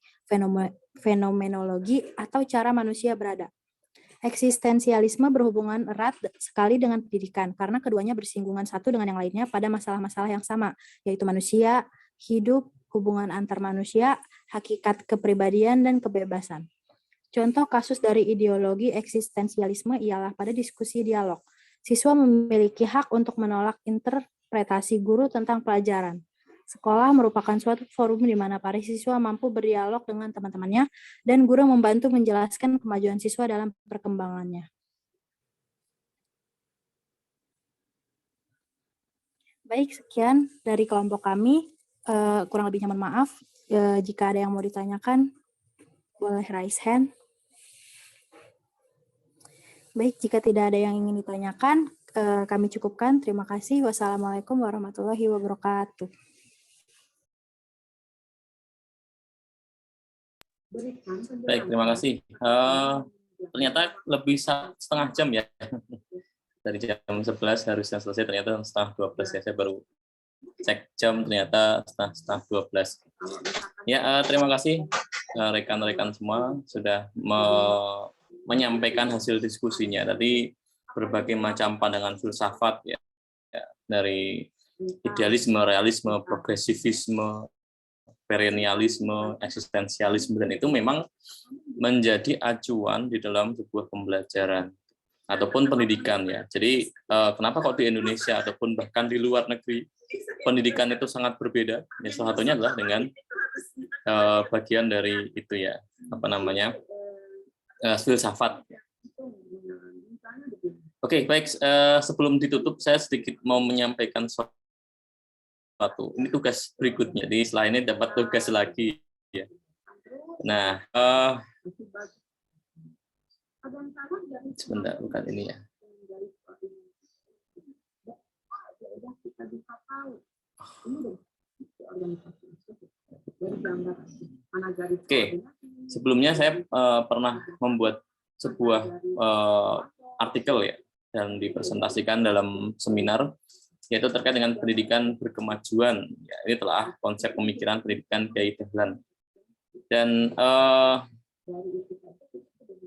S3: fenomenologi, atau cara manusia berada. Eksistensialisme berhubungan erat sekali dengan pendidikan, karena keduanya bersinggungan satu dengan yang lainnya pada masalah-masalah yang sama, yaitu manusia, hidup, hubungan antar manusia, hakikat kepribadian, dan kebebasan. Contoh kasus dari ideologi eksistensialisme ialah pada diskusi dialog. Siswa memiliki hak untuk menolak interpretasi guru tentang pelajaran. Sekolah merupakan suatu forum di mana para siswa mampu berdialog dengan teman-temannya dan guru membantu menjelaskan kemajuan siswa dalam perkembangannya. Baik, sekian dari kelompok kami. Kurang lebihnya mohon maaf. Jika ada yang mau ditanyakan, boleh raise hand. Baik, jika tidak ada yang ingin ditanyakan, kami cukupkan. Terima kasih. Wassalamualaikum warahmatullahi wabarakatuh.
S19: Baik, terima kasih. Ternyata lebih setengah jam ya. Dari jam 11 harusnya selesai, ternyata setengah 12 ya. Saya baru cek jam, ternyata setengah 12. Ya, terima kasih rekan-rekan semua sudah menyampaikan hasil diskusinya. Tadi berbagai macam pandangan filsafat ya, dari idealisme, realisme, progresivisme, perennialisme, eksistensialisme, dan itu memang menjadi acuan di dalam sebuah pembelajaran ataupun pendidikan ya. Jadi kenapa kok di Indonesia ataupun bahkan di luar negeri pendidikan itu sangat berbeda? Ya, salah satunya adalah dengan bagian dari itu ya, filsafat. Oke, baik. Sebelum ditutup, saya sedikit mau menyampaikan suatu. Ini tugas berikutnya. Jadi setelah ini dapat tugas lagi. Ya. Nah, sebentar, bukan ini ya. Oke, sebelumnya saya pernah membuat sebuah artikel ya dan dipresentasikan dalam seminar yaitu terkait dengan pendidikan berkemajuan. Ya, ini telah konsep pemikiran pendidikan Kiai Dahlan. Dan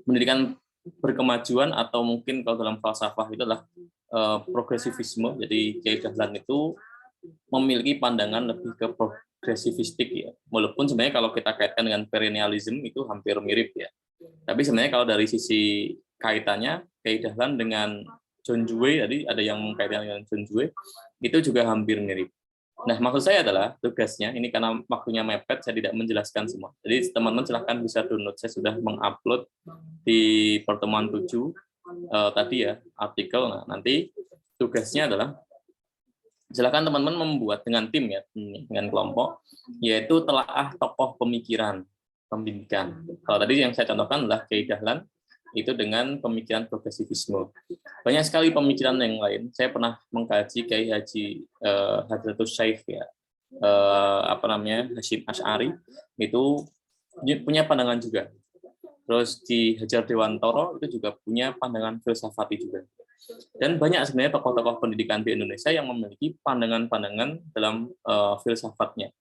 S19: pendidikan berkemajuan atau mungkin kalau dalam falsafah itu adalah progresivisme. Jadi Kiai Dahlan itu memiliki pandangan lebih ke progresivistik ya. Walaupun sebenarnya kalau kita kaitkan dengan perennialism itu hampir mirip ya. Tapi sebenarnya kalau dari sisi kaitannya Kiai Dahlan dengan John Dewey, tadi ada yang mengkaitkan dengan John Dewey, itu juga hampir mirip. Nah, maksud saya adalah tugasnya, ini karena waktunya mepet, saya tidak menjelaskan semua. Jadi teman-teman silahkan bisa download, saya sudah mengupload di pertemuan 7 tadi ya, artikel. Nah, nanti tugasnya adalah, silahkan teman-teman membuat dengan tim ya, dengan kelompok, yaitu telaah tokoh pemikiran pendidikan. Kalau tadi yang saya contohkan adalah Kiai Dahlan, itu dengan pemikiran progresivisme. Banyak sekali pemikiran yang lain. Saya pernah mengkaji Kiai Haji Hadratus Syaikh ya, Hasyim Asy'ari, itu punya pandangan juga. Terus di Hajar Dewantoro itu juga punya pandangan filsafati juga. Dan banyak sebenarnya tokoh-tokoh pendidikan di Indonesia yang memiliki pandangan-pandangan dalam filsafatnya.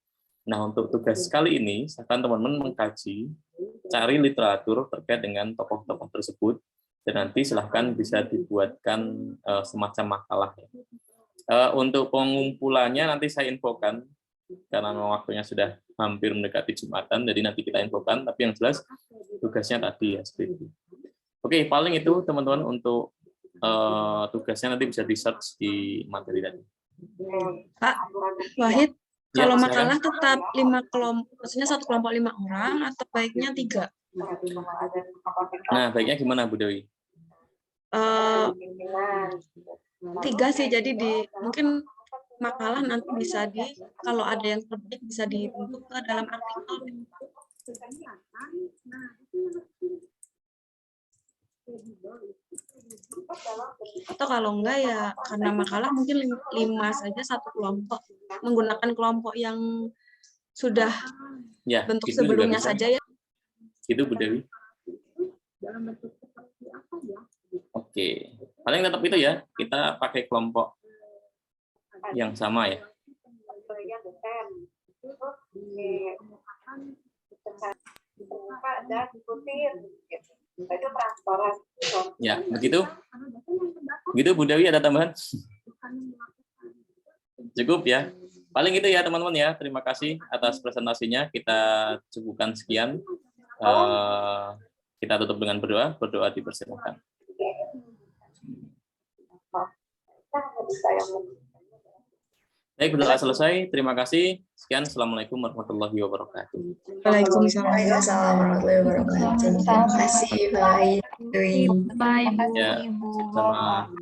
S19: Nah, untuk tugas kali ini, silakan teman-teman mengkaji, cari literatur terkait dengan tokoh-tokoh tersebut, dan nanti silahkan bisa dibuatkan semacam makalah. Untuk pengumpulannya nanti saya infokan, karena waktunya sudah hampir mendekati Jumatan, jadi nanti kita infokan, tapi yang jelas tugasnya tadi ya, seperti itu. Oke, paling itu teman-teman untuk tugasnya nanti bisa di-search di materi tadi.
S17: Pak Wahid,
S19: Ya,
S17: kalau
S19: silakan.
S17: makalah tetap 5 kelompok, maksudnya satu kelompok 5 orang atau baiknya 3?
S19: Nah, baiknya gimana Bu Dewi?
S17: 3 sih, jadi mungkin makalah nanti bisa kalau ada yang terbaik bisa dibentuk ke dalam artikel. Atau kalau enggak ya karena makalah mungkin 5 saja satu kelompok, menggunakan kelompok yang sudah
S19: Ya,
S17: bentuk
S19: itu juga
S17: sebelumnya
S19: bisa.
S17: saja ya.
S19: Itu Bu Dewi. Oke, paling tetap itu ya, kita pakai kelompok yang sama ya. Ya, begitu. Begitu Bu Dewi, ada tambahan? Cukup ya. Paling itu ya teman-teman ya. Terima kasih atas presentasinya. Kita cukupkan sekian. Kita tutup dengan berdoa. Berdoa dipersilakan. Baik, berdoa selesai. Terima kasih. Sekian. Assalamualaikum warahmatullahi wabarakatuh.
S17: Waalaikumsalam.
S12: Waalaikumsalam warahmatullahi wabarakatuh. Terima kasih, Pak.
S8: Bye, Bu.
S19: Ya, sama.